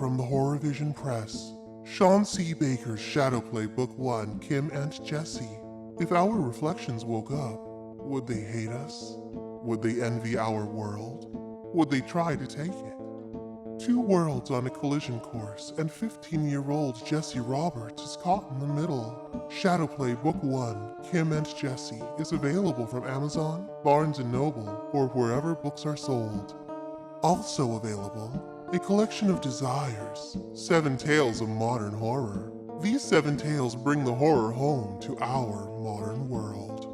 from the Horror Vision Press, Shawn C. Baker's Shadowplay Book 1, Kim and Jesse. If our reflections woke up, would they hate us? Would they envy our world? Would they try to take it? Two worlds on a collision course, and 15-year-old Jesse Roberts is caught in the middle. Shadowplay Book 1, Kim and Jesse is available from Amazon, Barnes & Noble, or wherever books are sold. Also available, a collection of desires, 7 tales of modern horror. These 7 tales bring the horror home to our modern world.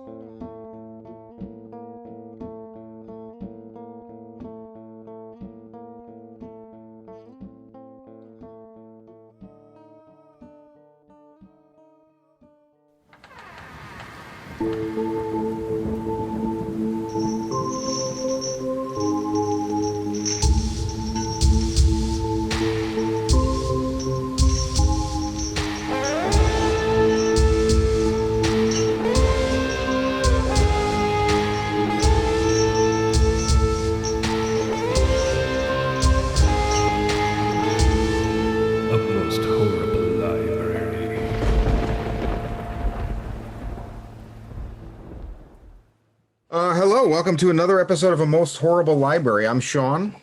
Hello, welcome to another episode of A Most Horrible Library. I'm Shawn.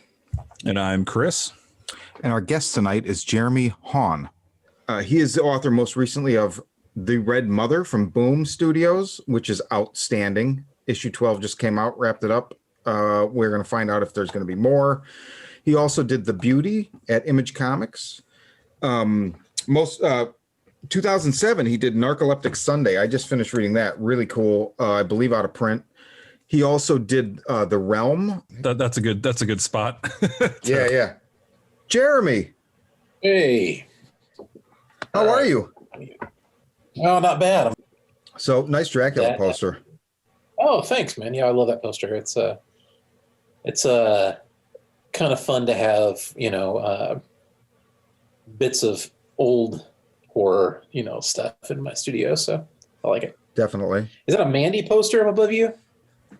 And I'm Chris. And our guest tonight is Jeremy Haun. He is the author most recently of The Red Mother from Boom Studios, which is outstanding. Issue 12 just came out, wrapped it up. We're going to find out if there's going to be more. He also did The Beauty at Image Comics. 2007, he did Narcoleptic Sunday. I just finished reading that. Really cool. I believe out of print. He also did The Realm. That's a good spot. Yeah. Jeremy. Hey. How are you? Oh, not bad. So nice Dracula poster. Oh, thanks, man. Yeah, I love that poster. It's kind of fun to have, bits of old horror, stuff in my studio. So I like it. Definitely. Is that a Mandy poster above you?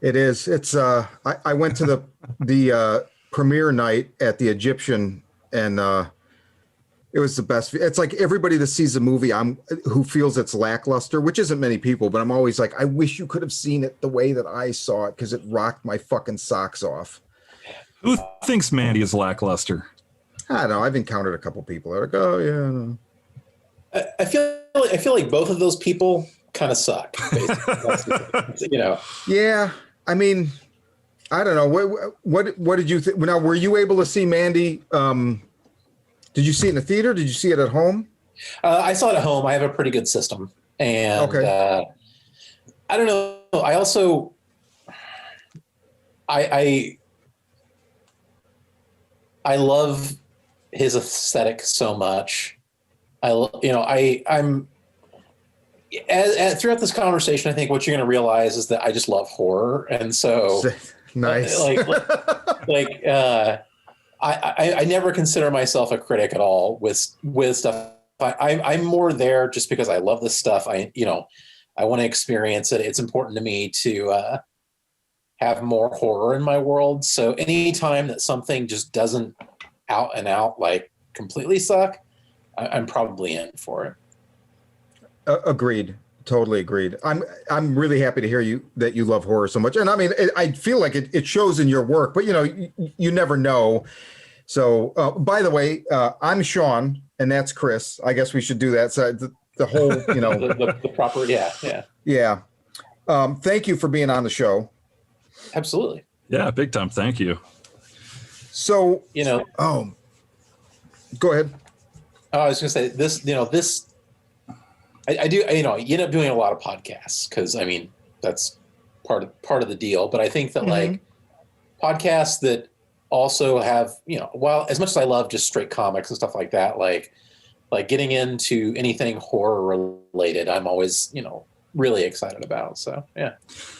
It is. It's I went to the premiere night at the Egyptian, and it was the best. It's like everybody that sees a movie who feels it's lackluster, which isn't many people, but I'm always like, I wish you could have seen it the way that I saw it, because it rocked my fucking socks off. Who thinks Mandy is lackluster? I don't know. I've encountered a couple people that are like, oh yeah. No. I feel like both of those people kind of suck. Basically. Yeah. I mean, I don't know. What did you think? Now, were you able to see Mandy? Did you see it in the theater? Did you see it at home? I saw it at home. I have a pretty good system, and okay. I don't know. I also, I love his aesthetic so much. I'm. Throughout this conversation, I think what you're going to realize is that I just love horror, and so nice. I never consider myself a critic at all with stuff. I'm more there just because I love this stuff. I want to experience it. It's important to me to have more horror in my world. So anytime that something just doesn't out and out like completely suck, I'm probably in for it. Agreed. Totally agreed. I'm really happy to hear that you love horror so much. And I mean, I feel like it shows in your work, but you never know. So, by the way, I'm Shawn and that's Chris. I guess we should do that. So the whole, the proper. Yeah. Yeah. Thank you for being on the show. Absolutely. Yeah. Big time. Thank you. So, go ahead. I was going to say this, I do, you end up doing a lot of podcasts because, I mean, that's part of the deal. But I think that like podcasts that also have, while as much as I love just straight comics and stuff like that, like getting into anything horror related, I'm always, really excited about. So yeah,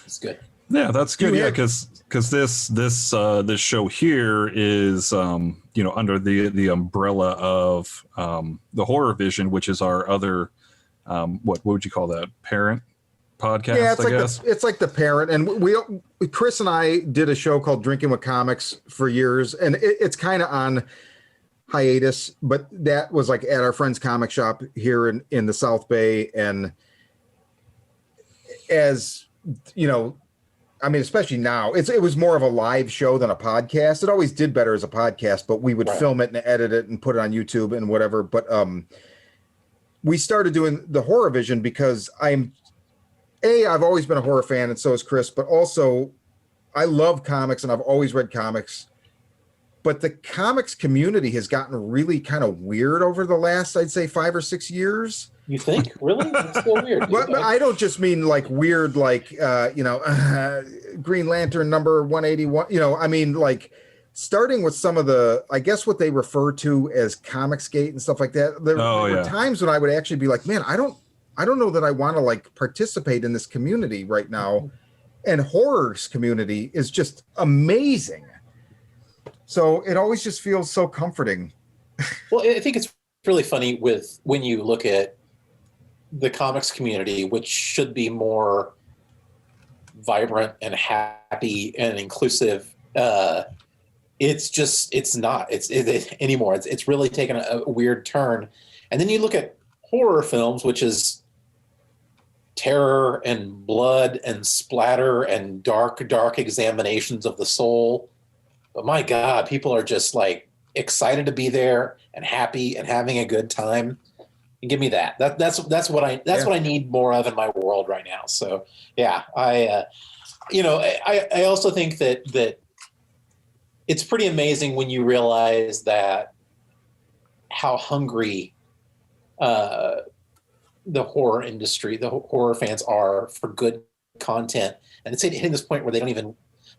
it's good. Yeah, that's good. Yeah, because this show here is under the umbrella of the Horror Vision, which is our other. What would you call that? Parent podcast? Yeah, I guess it's like the parent. And Chris and I did a show called Drinking with Comics for years, and it's kind of on hiatus, but that was like at our friend's comic shop here in the South Bay. And as you know, I mean, especially now, it was more of a live show than a podcast. It always did better as a podcast, but we would film it and edit it and put it on YouTube and whatever. But we started doing the Horror Vision because I've always been a horror fan, and so is Chris, but also I love comics and I've always read comics. But the comics community has gotten really kind of weird over the last, I'd say, 5 or 6 years. You think? Really? It's so weird. But I don't just mean like weird, like, Green Lantern number 181. I mean, like, starting with some of the, I guess what they refer to as Comicsgate and stuff like that. There were times when I would actually be like, man, I don't know that I want to like participate in this community right now. And horror's community is just amazing. So it always just feels so comforting. Well, I think it's really funny when you look at the comics community, which should be more vibrant and happy and inclusive. It's not anymore. It's really taken a weird turn. And then you look at horror films, which is terror and blood and splatter and dark examinations of the soul. But my God, people are just like excited to be there and happy and having a good time. And give me that. That's what I need more of in my world right now. So yeah, I also think that it's pretty amazing when you realize that how hungry the horror industry, the horror fans are for good content, and it's hitting this point where they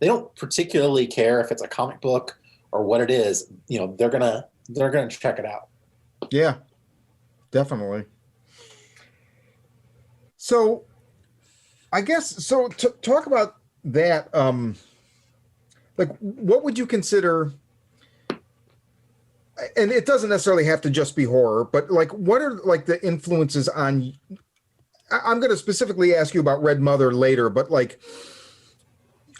don't particularly care if it's a comic book or what it is. They're gonna check it out. Yeah, definitely. So I guess, so to talk about that, like, what would you consider, and it doesn't necessarily have to just be horror, but like, what are like the influences on, I'm going to specifically ask you about Red Mother later, but like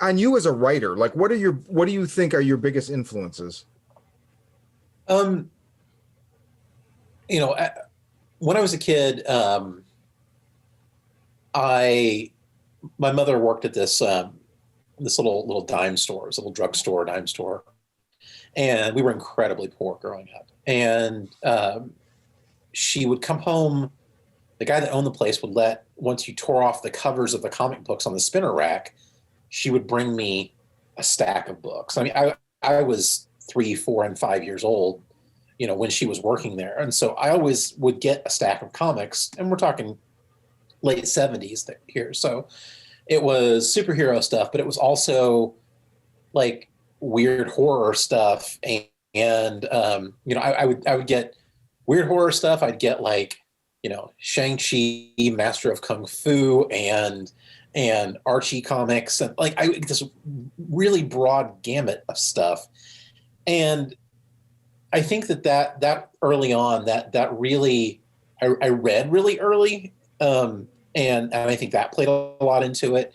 on you as a writer, like what do you think are your biggest influences? When I was a kid, my mother worked at this little dime store, this little drugstore, dime store. And we were incredibly poor growing up. And she would come home, the guy that owned the place would once you tore off the covers of the comic books on the spinner rack, she would bring me a stack of books. I mean, I was 3, 4, and 5 years old, when she was working there. And so I always would get a stack of comics, and we're talking late 70s here. So it was superhero stuff, but it was also like weird horror stuff. And I would get weird horror stuff. I'd get like, Shang-Chi, Master of Kung Fu, and Archie comics, and like this really broad gamut of stuff. And I think that early on, that really, I read really early, and I think that played a lot into it.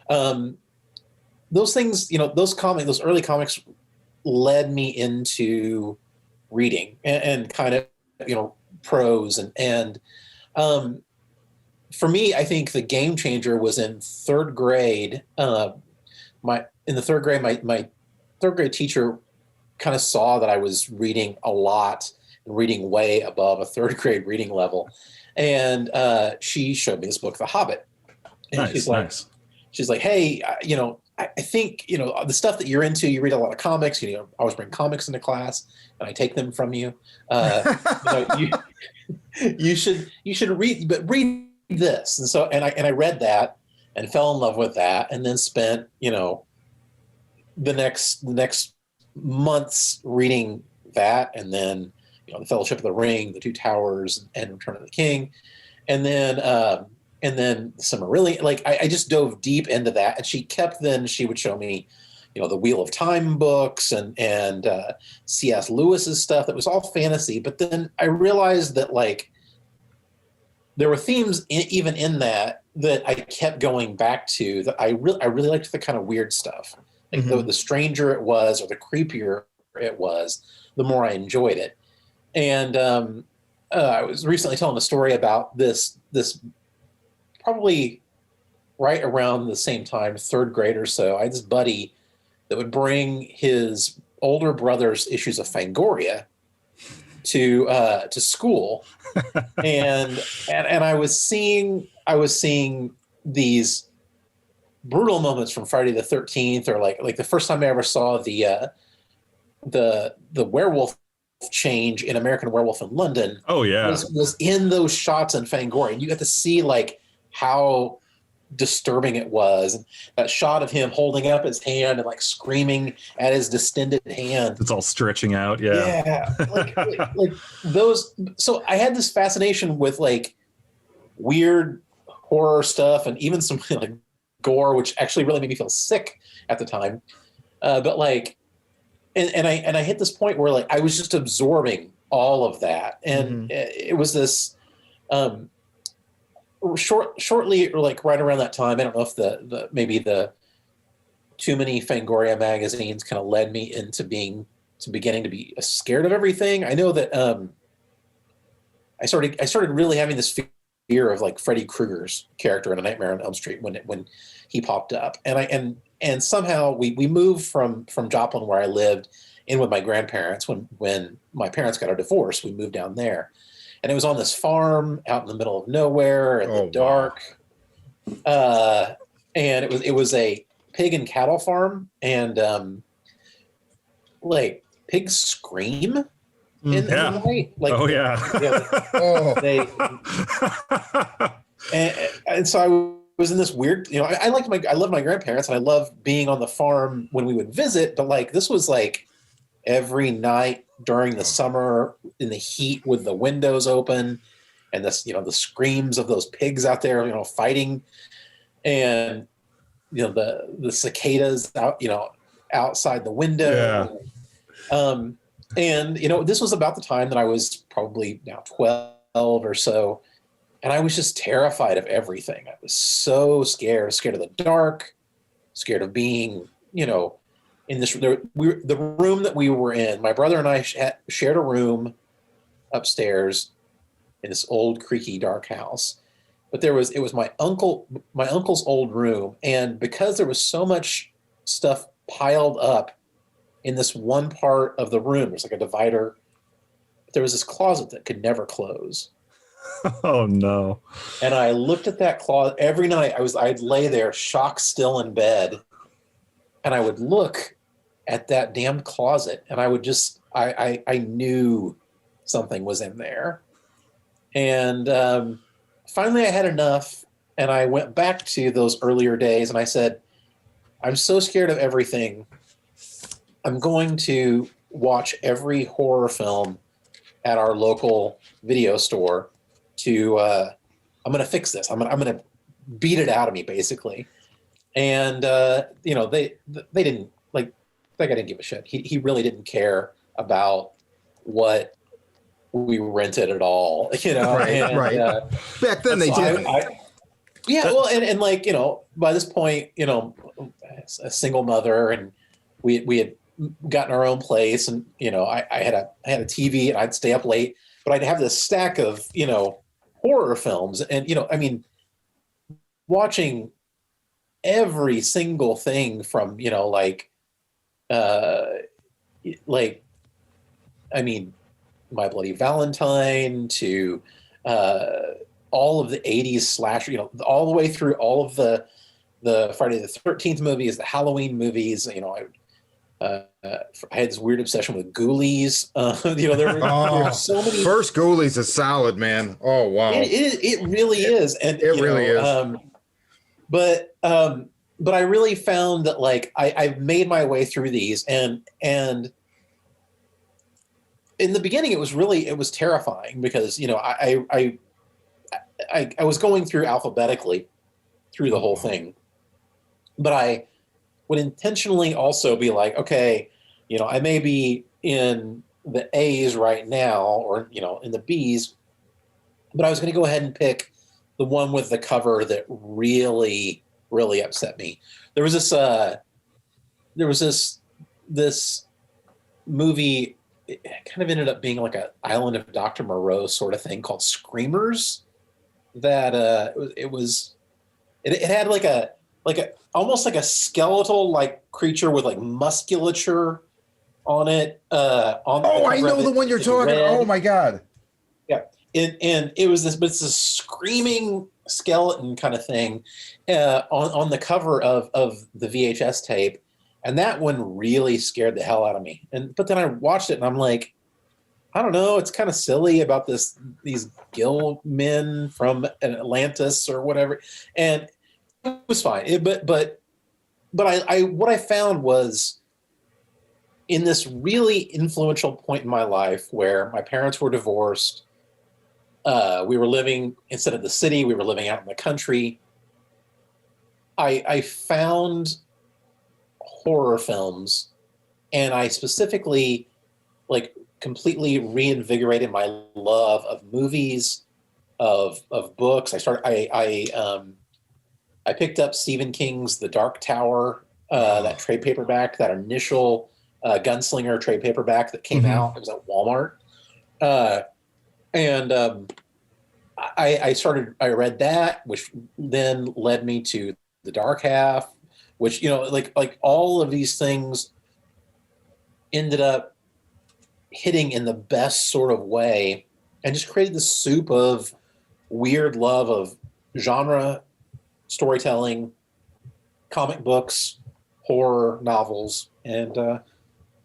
Those things, those early comics led me into reading and kind of, prose and for me, I think the game changer was in third grade. My third grade teacher kind of saw that I was reading a lot and reading way above a third grade reading level. And she showed me this book, The Hobbit. And nice. She's like, hey, I think, the stuff that you're into, you read a lot of comics, I always bring comics into class and I take them from you. You should read, but read this. And so, and I read that and fell in love with that, and then spent, the next months reading that. And then, the Fellowship of the Ring, the Two Towers, and Return of the King. And then Silmarillion, like I just dove deep into that. And she would show me, the Wheel of Time books and C.S. Lewis's stuff that was all fantasy. But then I realized that like there were themes even in that I kept going back to, that I really liked the kind of weird stuff, like the stranger it was, or the creepier it was, the more I enjoyed it. And I was recently telling a story about this probably right around the same time, third grade or so. I had this buddy that would bring his older brother's issues of Fangoria to school, and I was seeing these brutal moments from Friday the 13th, or like the first time I ever saw the werewolf change in American Werewolf in London. Oh yeah, was in those shots in Fangoria, and you got to see like how disturbing it was. And that shot of him holding up his hand and like screaming at his distended hand. it's all stretching out. Yeah, like those. So I had this fascination with like weird horror stuff, and even some like gore, which actually really made me feel sick at the time. But like, and I hit this point where like I was just absorbing all of that, and it was this. Shortly, or like right around that time, I don't know if the maybe the too many Fangoria magazines kind of led me into beginning to be scared of everything. I know that I started really having this fear of like Freddy Krueger's character in A Nightmare on Elm Street when he popped up, and somehow we moved from Joplin, where I lived, in with my grandparents when my parents got a divorce. We moved down there. And it was on this farm out in the middle of nowhere in the dark. Wow. And it was a pig and cattle farm, and like pigs scream in the night. Like, oh yeah. And so I was in this weird, I love my grandparents, and I love being on the farm when we would visit, but like this was like every night during the summer in the heat with the windows open, and this, the screams of those pigs out there, fighting, and the cicadas out, outside the window. Yeah. And this was about the time that I was probably now 12 or so, and I was just terrified of everything. I was so scared of the dark, scared of being, in the room that we were in. My brother and I shared a room upstairs in this old creaky dark house, but it was my uncle's old room, and because there was so much stuff piled up in this one part of the room, there's like a divider. There was this closet that could never close. Oh no! And I looked at that closet every night. I'd lay there shock still in bed, and I would look at that damn closet, and I would just, I knew something was in there. And finally I had enough, and I went back to those earlier days, and I said, I'm so scared of everything. I'm going to watch every horror film at our local video store I'm going to fix this. I'm going to beat it out of me, basically. And, they didn't, like, that guy didn't give a shit. He really didn't care about what we rented at all, Right. Back then they didn't. Well, and like, by this point, a single mother, and we had gotten our own place, and, I had a TV, and I'd stay up late, but I'd have this stack of, horror films, and, watching every single thing from, My Bloody Valentine to all of the 80s slasher, all the way through all of the Friday the 13th movies, the Halloween movies. I had this weird obsession with Ghoulies. There were so many. First Ghoulies is solid, man. Oh wow, it really is, and it really is. But I really found that like I've made my way through these, and in the beginning it was terrifying because I was going through alphabetically through the whole thing, but I would intentionally also be like, okay, I may be in the A's right now, or in the B's, but I was going to go ahead and pick the one with the cover that really upset me. There was this movie, it kind of ended up being like a Island of Dr. Moreau sort of thing called Screamers. That it had like a almost like a skeletal like creature with like musculature on it. I know the one you're talking. Oh my God. Yeah, and it was this, but it's a screaming skeleton kind of thing on the cover of the VHS tape, and that one really scared the hell out of me. But then I watched it, and I'm like, I don't know, it's kind of silly about these gill men from Atlantis or whatever, and it was fine. But I what I found was, in this really influential point in my life where my parents were divorced, we were living, instead of the city, we were living out in the country. I found horror films, and I specifically like completely reinvigorated my love of movies, of books. I picked up Stephen King's The Dark Tower, that trade paperback, that initial Gunslinger trade paperback that came out. It was at Walmart. I read that, which then led me to The Dark Half, which, like all of these things ended up hitting in the best sort of way, and just created this soup of weird love of genre storytelling, comic books, horror novels, and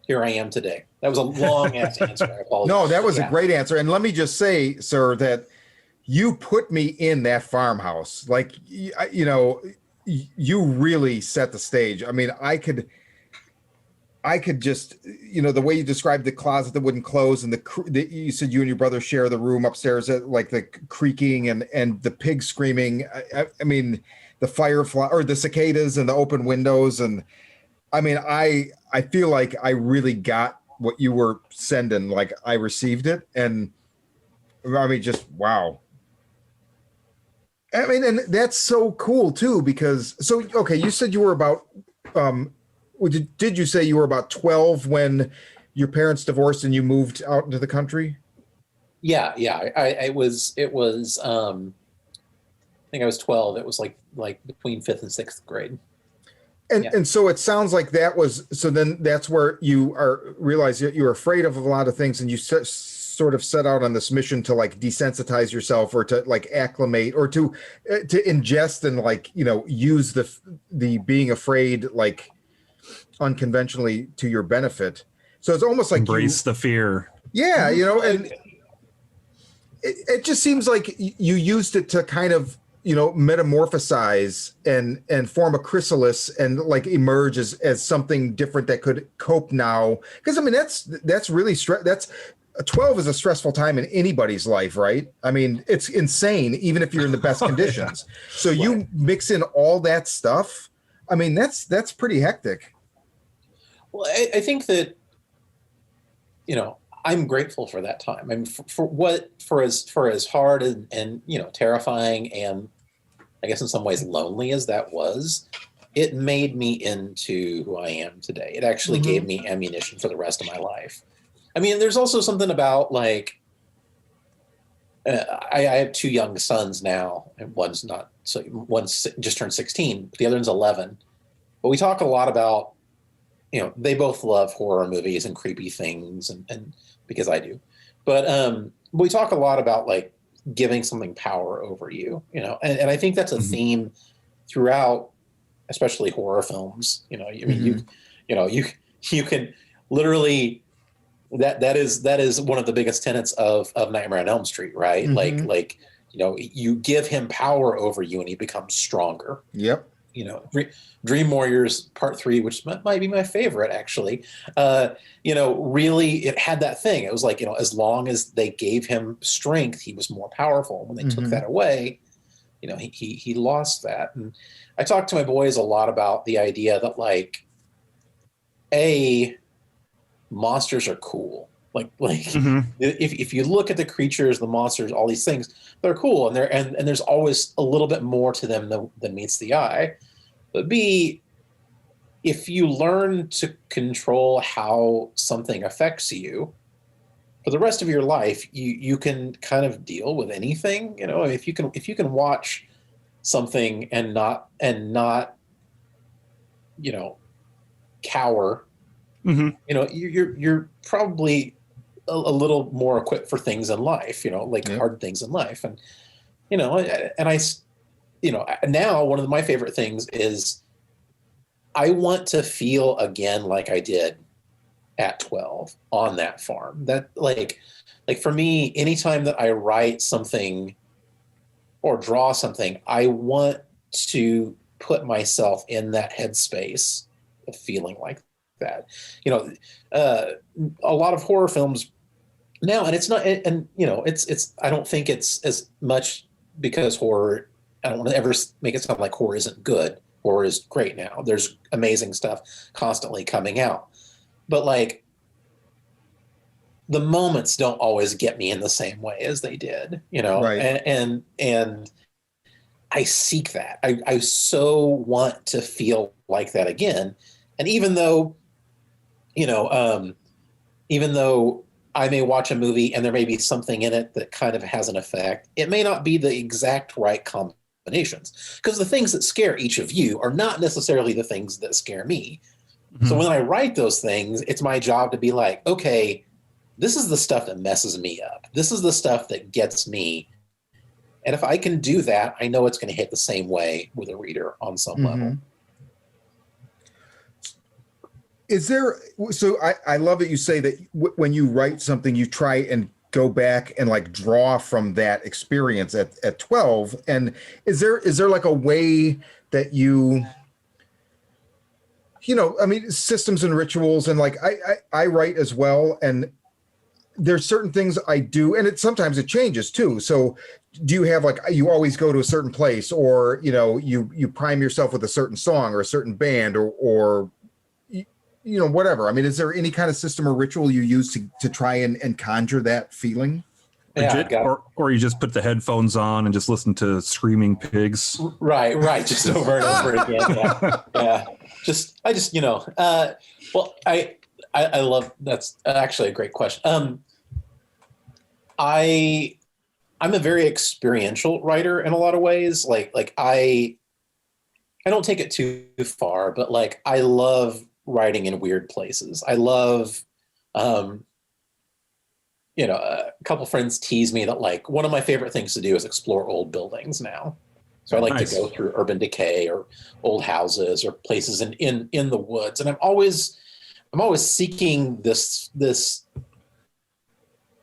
here I am today. That was a long ass answer. I apologize. No, that was a great answer. And let me just say, sir, that you put me in that farmhouse. like you really set the stage. I mean, I could just, the way you described the closet that wouldn't close, and you said you and your brother share the room upstairs, like the creaking and the pig screaming. I mean, the firefly or the cicadas and the open windows. And I mean, I feel like I really got what you were sending. Like, I received it. And I mean, just wow. I mean, and that's so cool too, because okay, you said you were about, did you say you were about 12 when your parents divorced and you moved out into the country? Yeah. It was, I think I was 12. It was like between 5th and 6th grade. And so it sounds like that was, so then that's where you realize that you're afraid of a lot of things, and you sort of set out on this mission to like desensitize yourself, or to like acclimate, or to ingest and like, use the being afraid like unconventionally to your benefit. So it's almost like embrace the fear. Yeah. And it just seems like you used it to kind of, metamorphosize and form a chrysalis and like emerge as something different that could cope now. Because I mean, that's really 12 is a stressful time in anybody's life, right? I mean, it's insane, even if you're in the best conditions. Yeah. So you mix in all that stuff. I mean, that's pretty hectic. Well, I think that, I'm grateful for that time. I mean, for as hard and terrifying and I guess in some ways lonely as that was, it made me into who I am today. It actually gave me ammunition for the rest of my life. I mean, there's also something about like, I have 2 young sons now, and one's just turned 16, but the other one's 11. But we talk a lot about, they both love horror movies and creepy things, and because I do. But we talk a lot about like giving something power over you, and I think that's a theme throughout, especially horror films. I mean, you can literally, that is one of the biggest tenets of Nightmare on Elm Street, right? Like you give him power over you and he becomes stronger. Yep. Dream Warriors Part 3, which might be my favorite actually. Really, it had that thing. It was like, as long as they gave him strength, he was more powerful. When they took that away, he lost that. And I talk to my boys a lot about the idea that like, monsters are cool. Like if you look at the creatures, the monsters, all these things, they're cool, and there's always a little bit more to them than meets the eye. But B, if you learn to control how something affects you for the rest of your life, you can kind of deal with anything. You know, if you can watch something and not you know, cower, Mm-hmm. you know, you're probably a little more equipped for things in life, you know, like hard things in life. And, you know, and I, you know, now one of my favorite things is I want to feel again like I did at 12 on that farm. That like for me, anytime that I write something or draw something, I want to put myself in that headspace of feeling like that. You know, a lot of horror films now, and it's not, and you know, it's I don't think it's as much because horror, I don't want to ever make it sound like horror isn't good. Horror is great now. There's amazing stuff constantly coming out. But like the moments don't always get me in the same way as they did, you know, Right. and I seek that. I so want to feel like that again. And even though, you know, even though I may watch a movie and there may be something in it that kind of has an effect, it may not be the exact right combinations, because the things that scare each of you are not necessarily the things that scare me. Mm-hmm. So when I write those things, it's my job to be like, okay, this is the stuff that messes me up. This is the stuff that gets me. And if I can do that, I know it's going to hit the same way with a reader on some level. Is there, so I love that you say that when you write something, you try and go back and like draw from that experience at 12. And is there like a way that you know, I mean, systems and rituals, and like I write as well. And there's certain things I do, and sometimes it changes too. So do you have like, you always go to a certain place, or, you know, you prime yourself with a certain song or a certain band or you know, whatever. I mean, is there any kind of system or ritual you use to try and conjure that feeling? Legit, or you just put the headphones on and just listen to screaming pigs. Right. Just over and over again. Yeah. I just, you know, well, I love, that's actually a great question. I'm a very experiential writer in a lot of ways. Like I don't take it too far, but like, I love writing in weird places. I love, you know, a couple friends tease me that like one of my favorite things to do is explore old buildings now. So I like to go through urban decay or old houses or places in the woods. And I'm always seeking this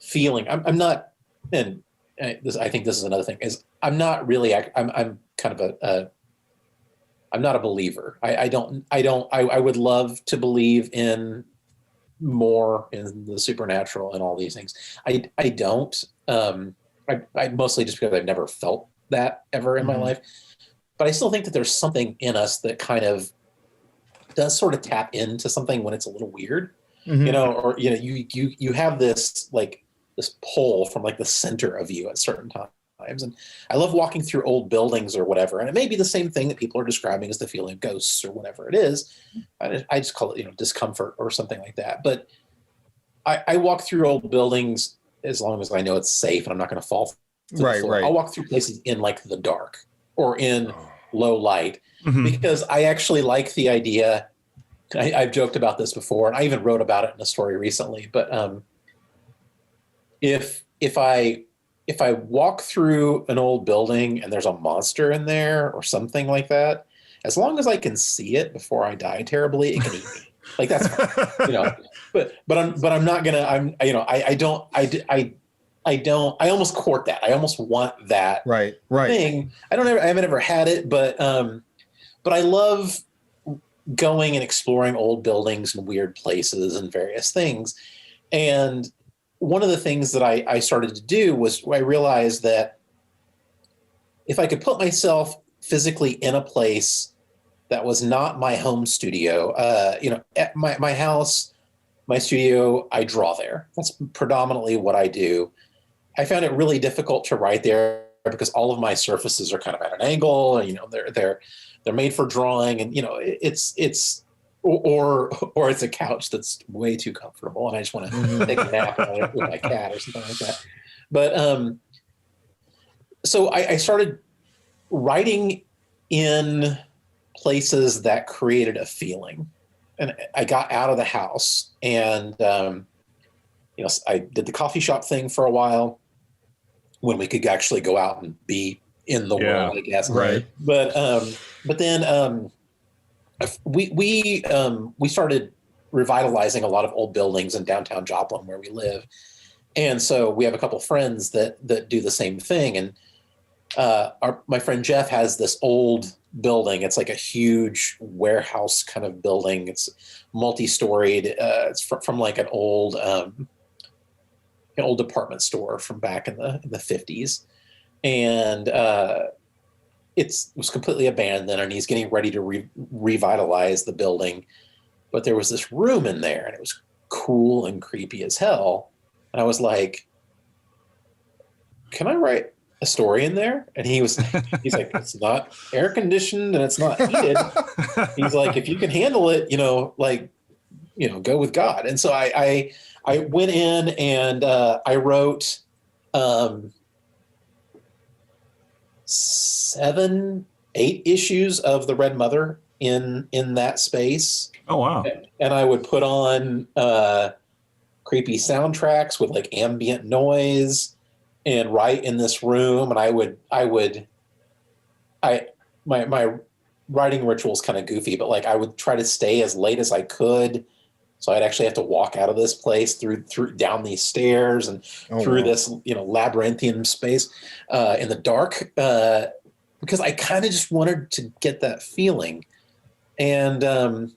feeling. I'm not, and this, I think this is another thing, is I'm not really, I'm kind of I'm not a believer. I would love to believe in more in the supernatural and all these things. I don't. I mostly just because I've never felt that ever in my life. But I still think that there's something in us that kind of does sort of tap into something when it's a little weird, you know, or you know, you have this like this pull from like the center of you at certain times. And I love walking through old buildings or whatever. And it may be the same thing that people are describing as the feeling of ghosts or whatever it is. I just call it, you know, discomfort or something like that. But I walk through old buildings as long as I know it's safe and I'm not going to fall to the floor. I'll walk through places in like the dark or in low light because I actually like the idea. I've joked about this before, and I even wrote about it in a story recently. But if I walk through an old building and there's a monster in there or something like that, as long as I can see it before I die terribly, it can eat me. Like that's fine, you know. But I'm not gonna. I almost court that. I almost want that thing. I haven't ever had it, but I love going and exploring old buildings and weird places and various things. And one of the things that I started to do was I realized that if I could put myself physically in a place that was not my home studio, you know, at my house, my studio, I draw there. That's predominantly what I do. I found it really difficult to write there because all of my surfaces are kind of at an angle, and, you know, they're made for drawing, and, you know, it's or it's a couch that's way too comfortable and I just want to take a nap on it with my cat or something like that. But so I started writing in places that created a feeling, and I got out of the house, and I did the coffee shop thing for a while when we could actually go out and be in the world, I guess. Right. But then we started revitalizing a lot of old buildings in downtown Joplin where we live, and so we have a couple friends that do the same thing. And my friend Jeff has this old building. It's like a huge warehouse kind of building. It's multi-storied. It's from like an old department store from back in the 50s, and it was completely abandoned, and he's getting ready to revitalize the building. But there was this room in there, and it was cool and creepy as hell. And I was like, can I write a story in there? And he's like, it's not air conditioned and it's not heated. He's like, if you can handle it, go with God. And so I went in and I wrote 7, 8 issues of The Red Mother in that space. Oh, wow. And I would put on creepy soundtracks with like ambient noise and write in this room. And my writing ritual is kind of goofy, but like I would try to stay as late as I could. So I'd actually have to walk out of this place through down these stairs and through this, labyrinthian space in the dark, because I kind of just wanted to get that feeling. And so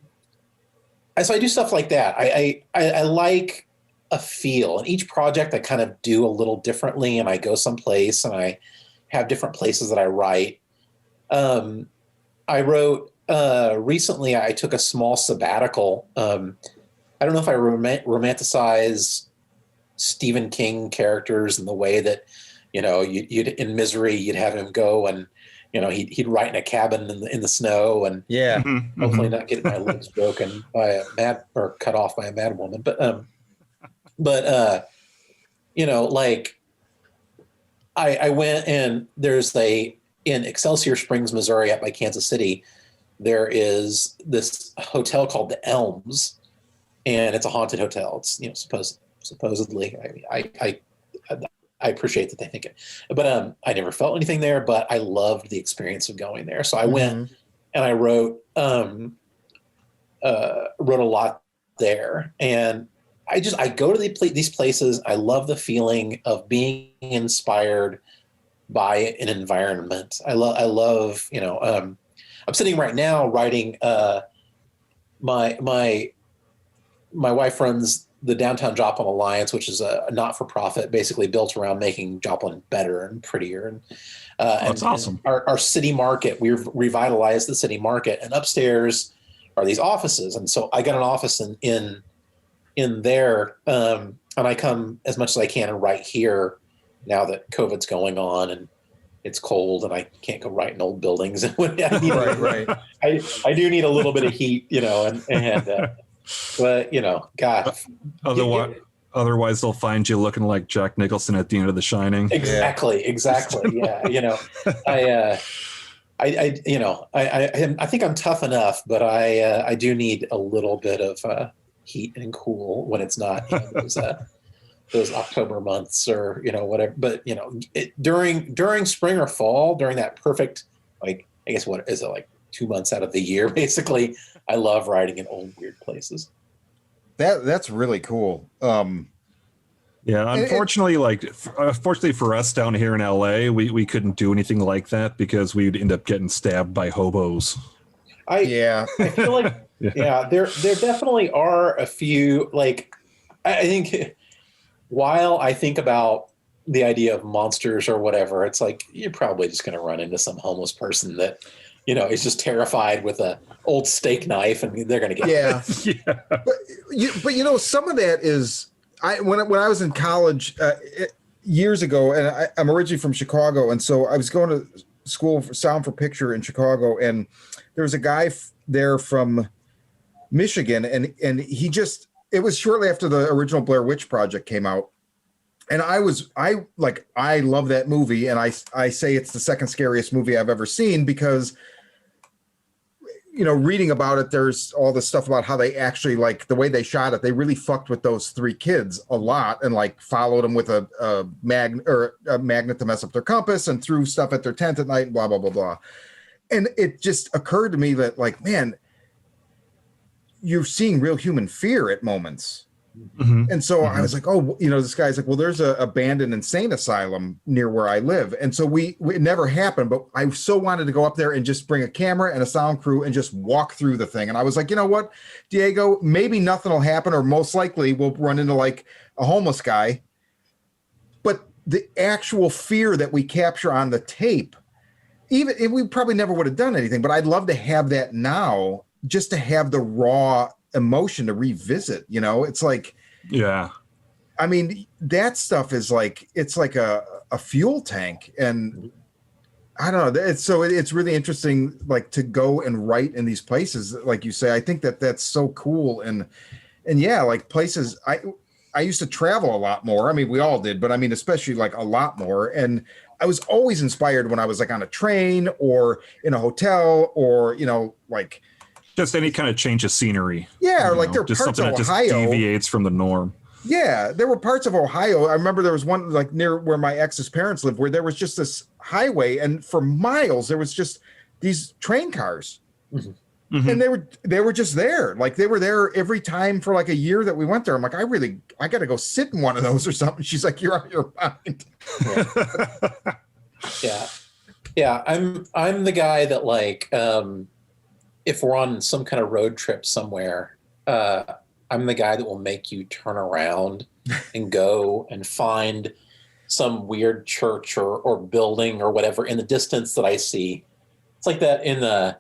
I do stuff like that. I like a feel, and each project I kind of do a little differently, and I go someplace and I have different places that I write. I wrote recently, I took a small sabbatical. I don't know if I romanticize Stephen King characters in the way that, you'd in Misery, you'd have him go and, he'd write in a cabin in the snow and hopefully not get my legs broken by or cut off by a mad woman. But I went, and there's in Excelsior Springs, Missouri, up by Kansas City, there is this hotel called the Elms, and it's a haunted hotel. It's, supposedly, I appreciate that they think it, but I never felt anything there, but I loved the experience of going there. So I went and I wrote a lot there, and I go to these places. I love the feeling of being inspired by an environment. I love, I'm sitting right now writing, my wife runs the Downtown Joplin Alliance, which is a not-for-profit basically built around making Joplin better and prettier. And that's awesome. And our city market, we've revitalized the city market, and upstairs are these offices. And so I got an office in there, and I come as much as I can and write here now that COVID's going on and it's cold and I can't go write in old buildings. I do need a little bit of heat, but God. Otherwise they'll find you looking like Jack Nicholson at the end of The Shining. Exactly. Yeah. I think I'm tough enough, but I do need a little bit of heat and cool when it's not those October months or whatever. But during spring or fall, during that perfect, like, I guess what is it, like 2 months out of the year basically, I love writing in old weird places. That's really cool. Yeah, unfortunately, fortunately for us down here in LA, we couldn't do anything like that because we'd end up getting stabbed by hobos. I feel like there definitely are a few, like, I think while I think about the idea of monsters or whatever, it's like you're probably just going to run into some homeless person that is just terrified with a old steak knife, and they're going to get But some of that is when I was in college years ago, and I'm originally from Chicago, and so I was going to school for Sound for Picture in Chicago, and there was a guy there from Michigan, and he just, it was shortly after the original Blair Witch Project came out. And I love that movie. And I say it's the second scariest movie I've ever seen because, you know, reading about it, there's all this stuff about how they actually, like, the way they shot it, they really fucked with those 3 kids a lot and like followed them with a magnet to mess up their compass and threw stuff at their tent at night and blah, blah, blah, blah. And it just occurred to me that, like, man, you're seeing real human fear at moments. Mm-hmm. And so I was like, oh, you know, this guy's like, well, there's a abandoned insane asylum near where I live. And so it never happened, but I so wanted to go up there and just bring a camera and a sound crew and just walk through the thing. And I was like, you know what, Diego, maybe nothing will happen, or most likely we'll run into like a homeless guy. But the actual fear that we capture on the tape, even if we probably never would have done anything, but I'd love to have that now, just to have the raw emotion to revisit. You know, it's like, yeah, I mean, that stuff is like, it's like a fuel tank. And I don't know, it's really interesting, like, to go and write in these places, like you say. I think that's so cool. And yeah, like, places, I used to travel a lot more. I mean, we all did, but I mean, especially like a lot more. And I was always inspired when I was like on a train or in a hotel, or, you know, like just any kind of change of scenery. Yeah, or like there are just parts something of that Ohio just deviates from the norm. Yeah, there were parts of Ohio. I remember there was one like near where my ex's parents lived, where there was just this highway, and for miles there was just these train cars. Mm-hmm. Mm-hmm. And they were just there. Like, they were there every time for like a year that we went there. I'm like, I got to go sit in one of those or something. She's like, you're out of your mind. Yeah. I'm the guy that, like, if we're on some kind of road trip somewhere, I'm the guy that will make you turn around and go and find some weird church or building or whatever in the distance that I see. It's like that in the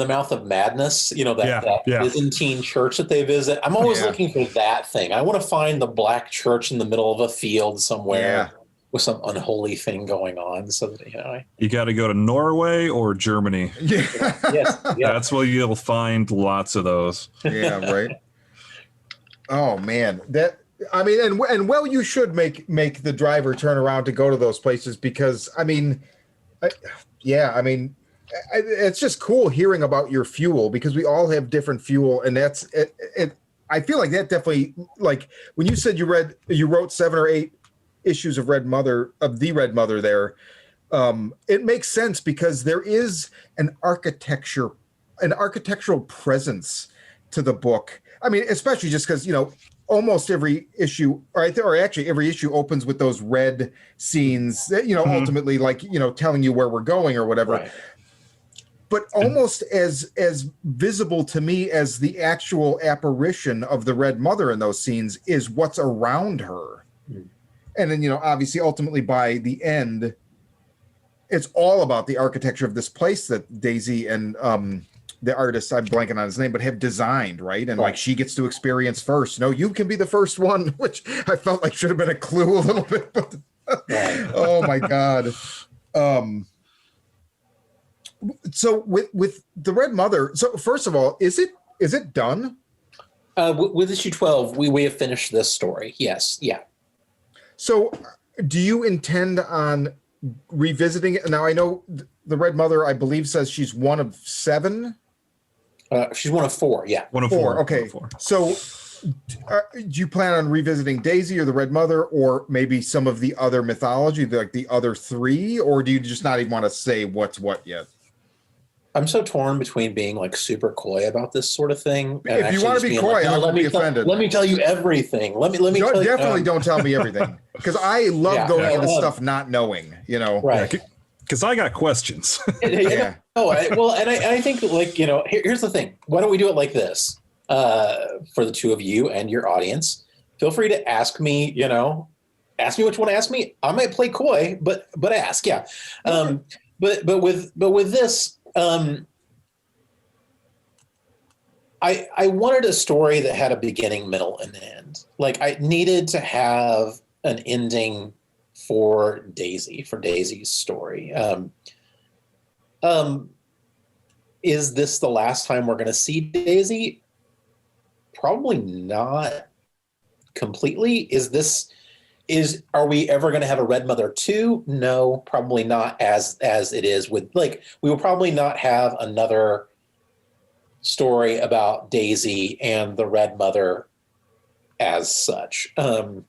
Mouth of Madness, you know, that Byzantine church that they visit. I'm always looking for that thing. I want to find the black church in the middle of a field somewhere with some unholy thing going on. So that, you know, you got to go to Norway or Germany. Yes. That's where you'll find lots of those. Yeah, right. Oh man, and well, you should make the driver turn around to go to those places, because I mean, it's just cool hearing about your fuel, because we all have different fuel, and that's it. I feel like that definitely, like when you said you wrote 7 or 8 issues of the Red Mother there, it makes sense, because there is an architectural presence to the book. I mean, especially just because, you know, almost every issue, or actually every issue opens with those red scenes that, you know, ultimately, like, you know, telling you where we're going or whatever. Right. But almost as visible to me as the actual apparition of the Red Mother in those scenes is what's around her. And then, you know, obviously, ultimately by the end, it's all about the architecture of this place that Daisy and the artist, I'm blanking on his name, but have designed, right? And like, she gets to experience first. No, you can be the first one, which I felt like should have been a clue a little bit. But oh my God. So with the Red Mother, so first of all, is it done? With issue 12, we have finished this story. Yes. Yeah. So do you intend on revisiting it? Now, I know the Red Mother, I believe, says she's one of 7. She's one of 4. Yeah. One of 4. Okay. 1 of 4. So do you plan on revisiting Daisy or the Red Mother, or maybe some of the other mythology, like the other 3, or do you just not even want to say what's what yet? I'm so torn between being like super coy about this sort of thing. And if you want to be coy, I won't be offended. Let me tell you everything. Let me don't tell me everything, because I love going into stuff not knowing, you know. Right. Because I got questions. Yeah. I think, like, you know, here's the thing. Why don't we do it like this? For the two of you and your audience, feel free to ask me, you know, ask me what you want to ask me. I might play coy, but ask. Yeah. But with this, I wanted a story that had a beginning, middle, and end. Like, I needed to have an ending for Daisy's story. is this the last time we're going to see Daisy? Probably not completely. Are we ever going to have a Red Mother 2? No, probably not as it is with, like, we will probably not have another story about Daisy and the Red Mother as such. I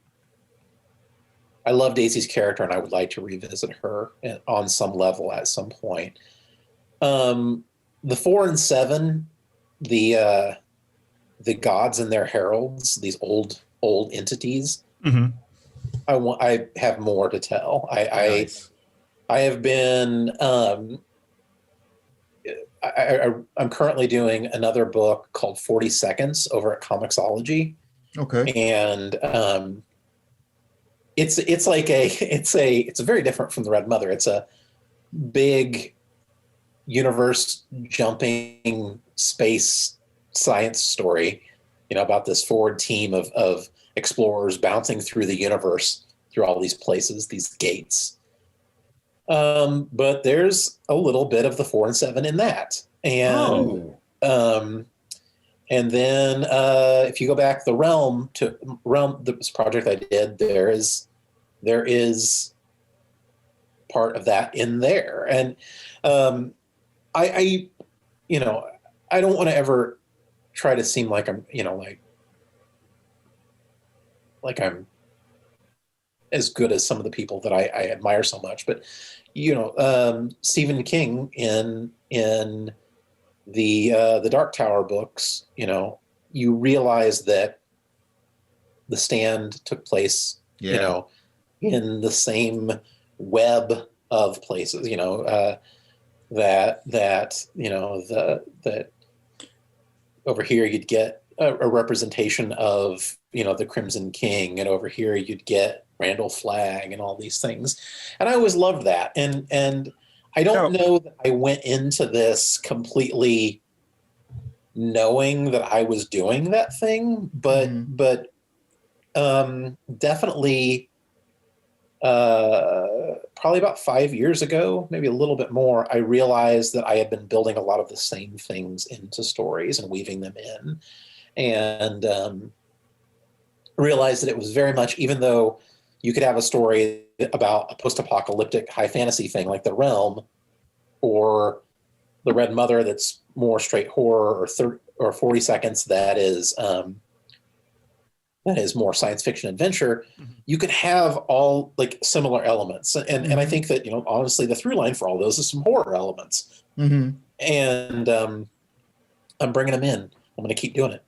love Daisy's character, and I would like to revisit her on some level at some point. The 4 and 7, the gods and their heralds, these old entities. Mm-hmm. I have more to tell. Nice. I have been. I'm currently doing another book called 40 Seconds over at Comixology. Okay. And it's very different from the Red Mother. It's a big universe jumping space science story, about this forward team of explorers bouncing through the universe, through all these places, these gates. But there's a little bit of the 4 and 7 in that. And and then if you go back the realm, this project I did, there is part of that in there. And I don't want to ever try to seem like I'm, like I'm as good as some of the people that I admire so much. But, Stephen King in the Dark Tower books, you realize that The Stand took place, in the same web of places, that over here you'd get a representation of, the Crimson King, and over here you'd get Randall Flagg and all these things. And I always loved that. And I don't know that I went into this completely knowing that I was doing that thing, but definitely probably about 5 years ago, maybe a little bit more, I realized that I had been building a lot of the same things into stories and weaving them in, and realized that it was very much, even though you could have a story about a post-apocalyptic high fantasy thing like The Realm, or The Red Mother that's more straight horror, or 40 Seconds that is more science fiction adventure, you could have all like similar elements. And I think that, honestly, the through line for all those is some horror elements. Mm-hmm. And I'm bringing them in. I'm going to keep doing it.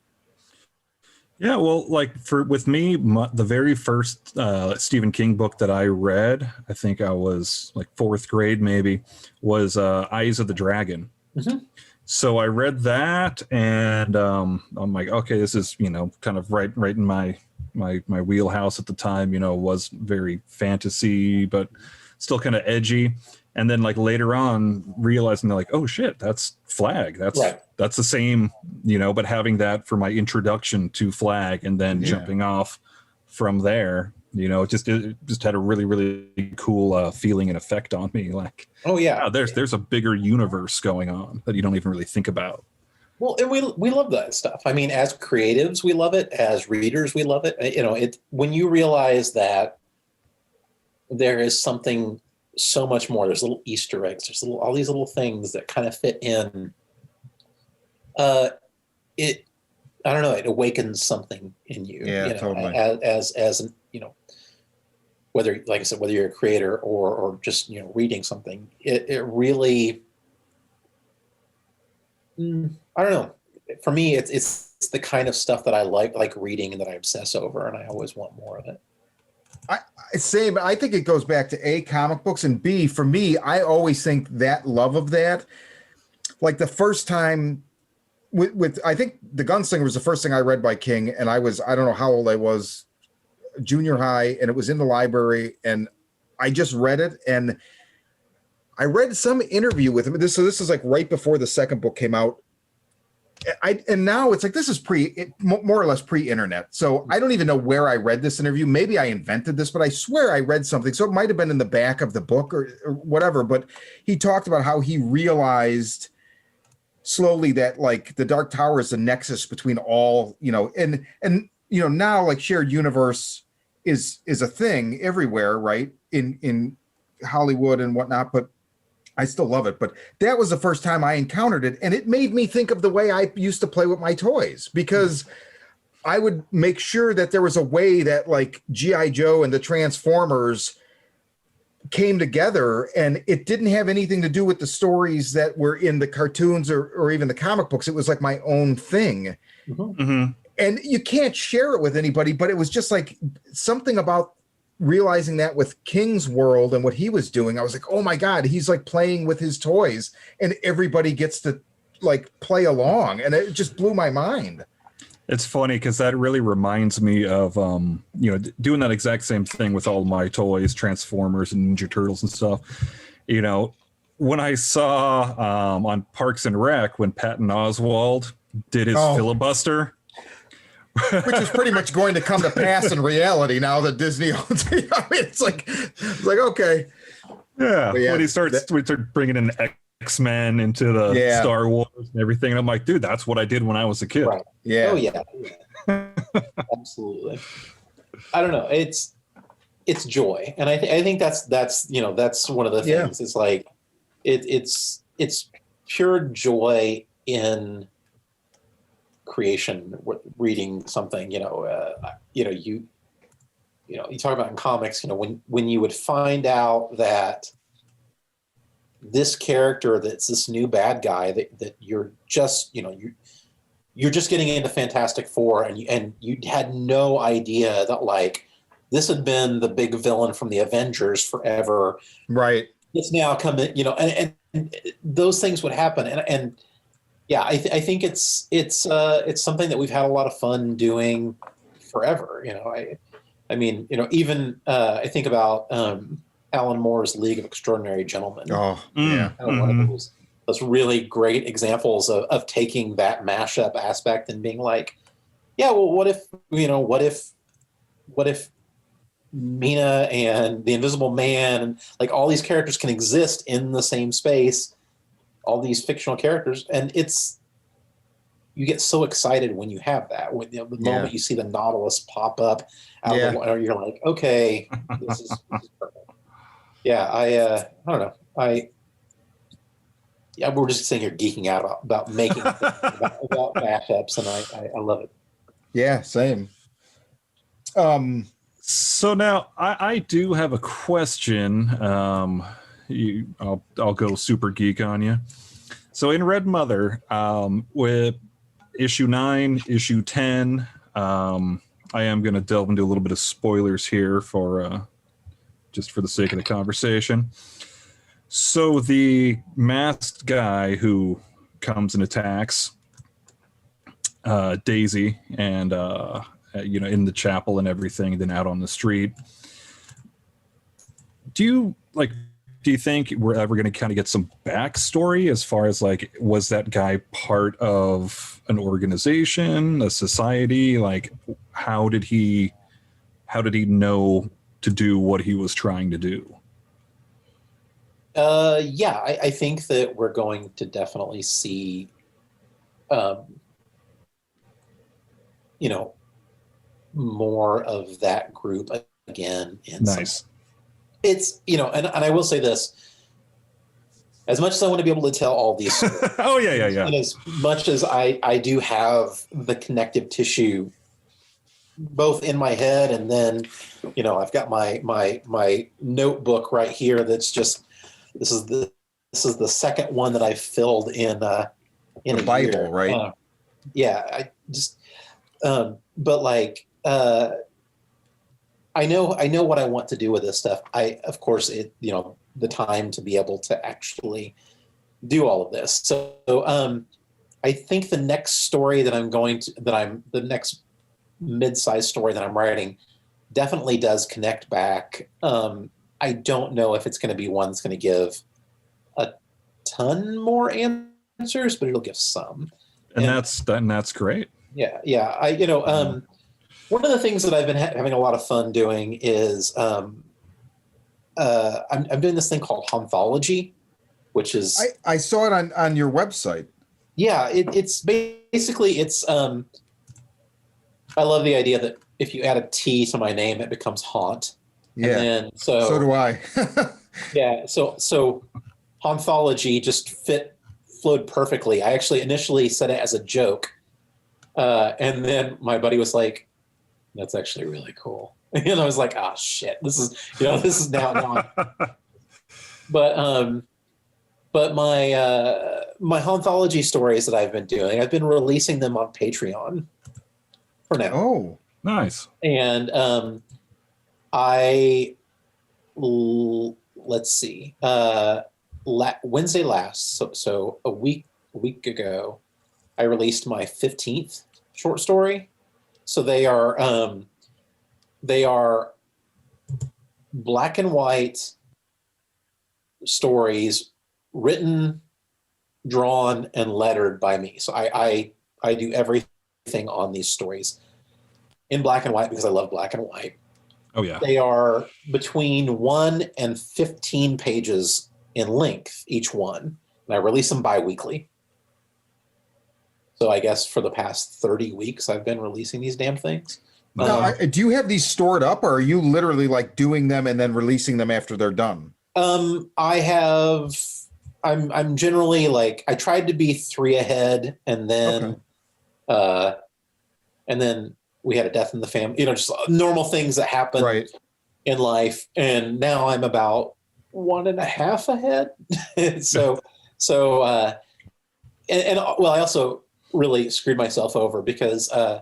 Yeah, well, like with me, the very first Stephen King book that I read, I think I was like 4th grade maybe, was Eyes of the Dragon. Mm-hmm. So I read that, and I'm like, okay, this is, kind of right in my wheelhouse at the time. Was very fantasy, but still kind of edgy. And then like later on, realizing like, oh shit, that's Flagg. That's right. That's the same, but having that for my introduction to Flagg, and then jumping off from there, it just had a really, really cool feeling and effect on me. Like, oh yeah, wow, there's a bigger universe going on that you don't even really think about. Well, and we love that stuff. I mean, as creatives, we love it. As readers, we love it. When you realize that there is something so much more. There's little Easter eggs. There's all these little things that kind of fit in. I don't know. It awakens something in you. Yeah, totally. As whether, like I said, whether you're a creator or just reading something, it really. I don't know. For me, it's the kind of stuff that I like reading and that I obsess over, and I always want more of it. Same. I think it goes back to A, comic books, and B, for me, I always think that love of that, like the first time with I think The Gunslinger was the first thing I read by King, and I don't know how old I was, junior high, and it was in the library, and I just read it, and I read some interview with him. So this is like right before the second book came out. And now it's like, this is more or less pre-internet. So I don't even know where I read this interview. Maybe I invented this, but I swear I read something. So it might have been in the back of the book or whatever, but he talked about how he realized slowly that like the Dark Tower is the nexus between all, and now like shared universe is a thing everywhere, right? In Hollywood and whatnot, but I still love it. But that was the first time I encountered it, and it made me think of the way I used to play with my toys, because I would make sure that there was a way that like G.I. Joe and the Transformers came together, and it didn't have anything to do with the stories that were in the cartoons or even the comic books. It was like my own thing. Mm-hmm. And you can't share it with anybody, but it was just like something about realizing that with King's World and what he was doing. I was like, oh my God, he's like playing with his toys and everybody gets to like play along. And it just blew my mind. It's funny because that really reminds me of, doing that exact same thing with all my toys, Transformers and Ninja Turtles and stuff. When I saw on Parks and Rec, when Patton Oswalt did his filibuster, which is pretty much going to come to pass in reality now that Disney owns it. I mean, it's like okay. Yeah. When he starts bringing in X-Men into the Star Wars and everything. And I'm like, dude, that's what I did when I was a kid. Right. Yeah. Oh yeah. Absolutely. I don't know. It's joy. And I think that's one of the things. It's like, it's pure joy in creation, reading something, you talk about in comics, when you would find out that this character that's this new bad guy that you're just, you're just getting into Fantastic Four and you had no idea that like this had been the big villain from the Avengers forever. Right. It's now coming, and those things would happen. And yeah, I think it's something that we've had a lot of fun doing forever. I think about Alan Moore's League of Extraordinary Gentlemen. Oh, yeah. One of those really great examples of taking that mashup aspect and being like, yeah, well, what if Mina and the Invisible Man and like all these characters can exist in the same space, all these fictional characters, and you get so excited when you have that. When the moment you see the Nautilus pop up out of the water, you're like, okay, this is perfect. Yeah, I don't know. We're just sitting here geeking out about making about mashups, and I love it. Yeah, same. So now I do have a question. I'll go super geek on you. So in Red Mother, with issue 9, issue 10, I am going to delve into a little bit of spoilers here for just for the sake of the conversation. So the masked guy who comes and attacks Daisy and in the chapel and everything, and then out on the street. Do you think we're ever going to kind of get some backstory as far as like, was that guy part of an organization, a society? Like, how did he know to do what he was trying to do? I think that we're going to definitely see, more of that group again. Nice. It's, and I will say this, as much as I want to be able to tell all these stories, oh yeah. and as much as I do have the connective tissue both in my head, and then, I've got my notebook right here that's just, this is the second one that I filled in the Bible, year. right? I just, but like, I know what I want to do with this stuff. Of course, the time to be able to actually do all of this. So, I think the next story the next mid-sized story that I'm writing definitely does connect back. I don't know if it's going to be one that's going to give a ton more answers, but it'll give some. And that's great. Yeah. One of the things that I've been having a lot of fun doing is I'm doing this thing called Hauntology, which is I saw it on your website. Yeah, it's basically I love the idea that if you add a T to my name, it becomes haunt. Yeah. And then So do I. yeah, so hauntology just flowed perfectly. I actually initially said it as a joke, and then my buddy was like, "That's actually really cool," and I was like, "Ah, shit, this is now." But my hauntology stories that I've been doing, I've been releasing them on Patreon for now. Oh, Nice. And let's see, Wednesday last, so a week ago, I released my 15th short story. So they are black and white stories written, drawn, and lettered by me. So I do everything on these stories in black and white because I love black and white. Oh yeah. They are between 1 and 15 pages in length, each one. And I release them bi-weekly. So I guess for the past 30 weeks, I've been releasing these damn things. now, do you have these stored up, or are you literally like doing them and then releasing them after they're done? I'm generally like, I tried to be 3 ahead, and then we had a death in the family, just normal things that happen in life. And now I'm about 1.5 ahead. Well, I also really screwed myself over because, 1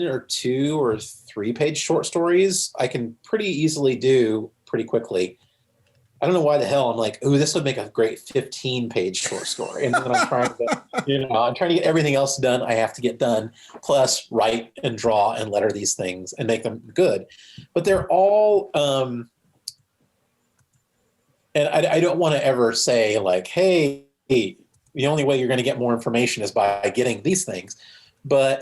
or 2 or 3 page short stories, I can pretty easily do pretty quickly. I don't know why the hell I'm like, ooh, this would make a great 15-page short story. And then I'm trying to get everything else done I have to get done, plus write and draw and letter these things and make them good. But they're all, and I don't want to ever say like, hey, the only way you're going to get more information is by getting these things. But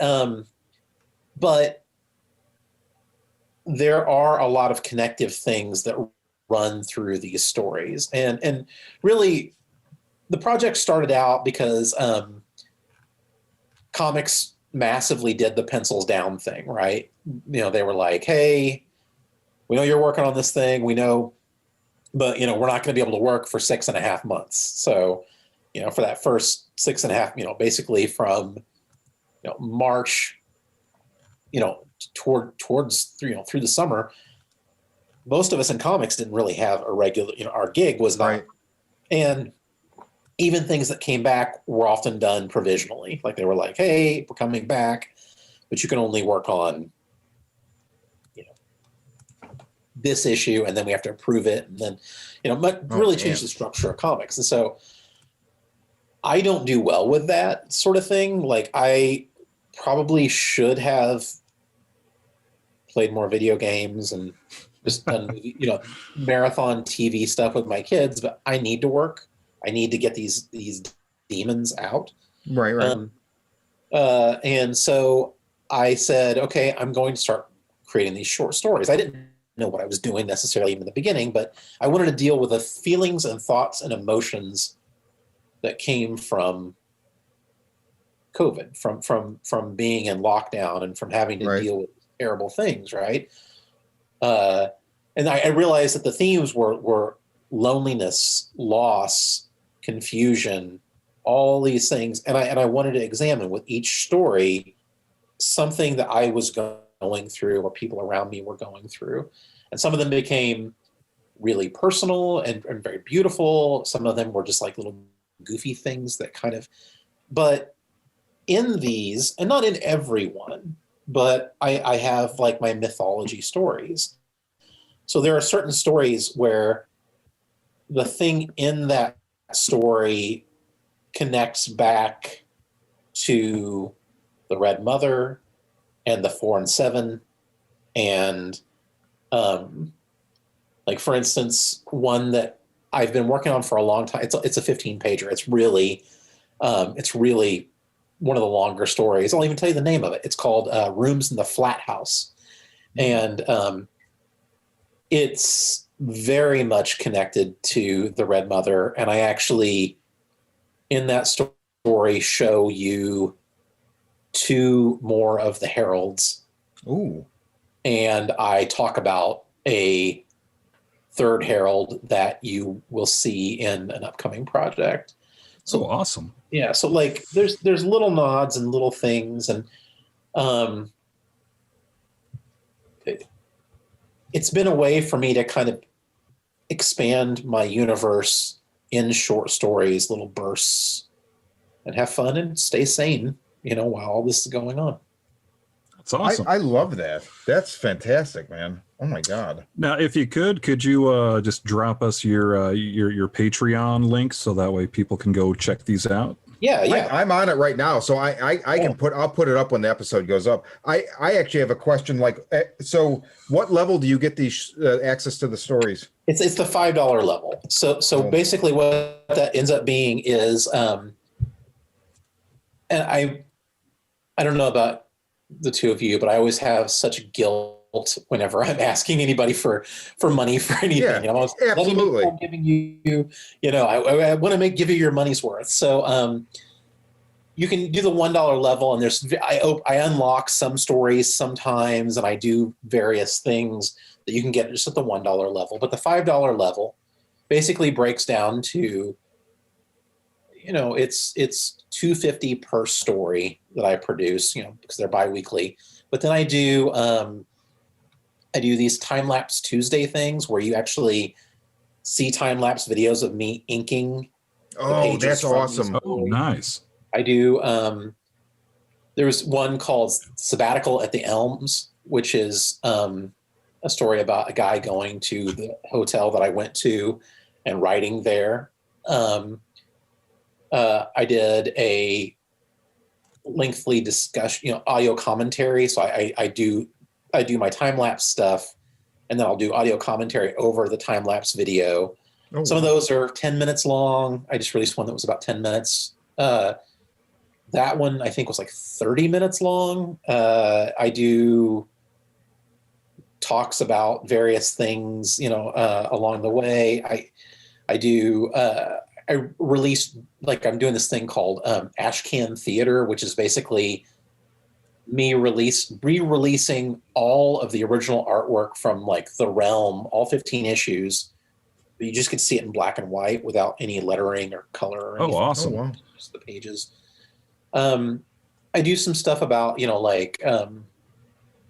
there are a lot of connective things that run through these stories, and really the project started out because comics massively did the pencils down thing, right? They were like, hey, we know you're working on this thing, we know, but we're not going to be able to work for 6.5 months. So for that first 6.5, basically from March towards through the summer, most of us in comics didn't really have a regular, our gig was not, Right. And even things that came back were often done provisionally. Like they were like, hey, we're coming back, but you can only work on, this issue, and then we have to approve it. And then, really change the structure of comics. And so I don't do well with that sort of thing. Like I probably should have played more video games and just done, marathon TV stuff with my kids, but I need to work. I need to get these demons out. Right. And so I said, okay, I'm going to start creating these short stories. I didn't know what I was doing necessarily even in the beginning, but I wanted to deal with the feelings and thoughts and emotions that came from COVID, from being in lockdown and from having to deal with terrible things, right? And I realized that the themes were loneliness, loss, confusion, all these things, and I wanted to examine with each story something that I was going through or people around me were going through. And some of them became really personal and very beautiful. Some of them were just like little goofy things that but in these, and not in every one, but I have like my mythology stories. So there are certain stories where the thing in that story connects back to the Red Mother and the 4 and 7. And like, for instance, one that I've been working on for a long time, it's a 15-pager. It's really one of the longer stories. I'll even tell you the name of it. It's called Rooms in the Flat House. And it's very much connected to the Red Mother. And I actually in that story show you 2 more of the heralds. Ooh. And I talk about a 3rd herald that you will see in an upcoming project. So awesome. Yeah, so like there's little nods and little things, and it's been a way for me to kind of expand my universe in short stories, little bursts, and have fun and stay sane, while all this is going on. That's awesome. I love that. That's fantastic, man. Oh my God. Now, if you could you just drop us your Patreon link so that way people can go check these out? Yeah. I'm on it right now, so I'll put it up when the episode goes up. I actually have a question. Like, so what level do you get these access to the stories? It's the $5 level. So basically, what that ends up being is, and I don't know about the two of you, but I always have such guilt whenever I'm asking anybody for money for anything. Yeah, absolutely. I'm giving you, I want to give you your money's worth. So you can do the $1 level, and I unlock some stories sometimes, and I do various things that you can get just at the $1 level. But the $5 level basically breaks down to, it's $2.50 per story that I produce, because they're bi-weekly. But then I do these time-lapse Tuesday things where you actually see time-lapse videos of me inking. Oh, that's awesome. Oh, nice. I do. There was one called Sabbatical at the Elms, which is a story about a guy going to the hotel that I went to and writing there. I did a lengthy discussion, audio commentary. So I do my time-lapse stuff, and then I'll do audio commentary over the time-lapse video. Oh, Some of those are 10 minutes long. I just released one that was about 10 minutes. That one I think was like 30 minutes long. I do talks about various things, along the way. I released, like, I'm doing this thing called Ashcan Theater, which is basically me re-releasing all of the original artwork from like The Realm, all 15 issues. You just could see it in black and white without any lettering or color or anything. Oh, awesome. Oh, wow. Just the pages. I do some stuff about,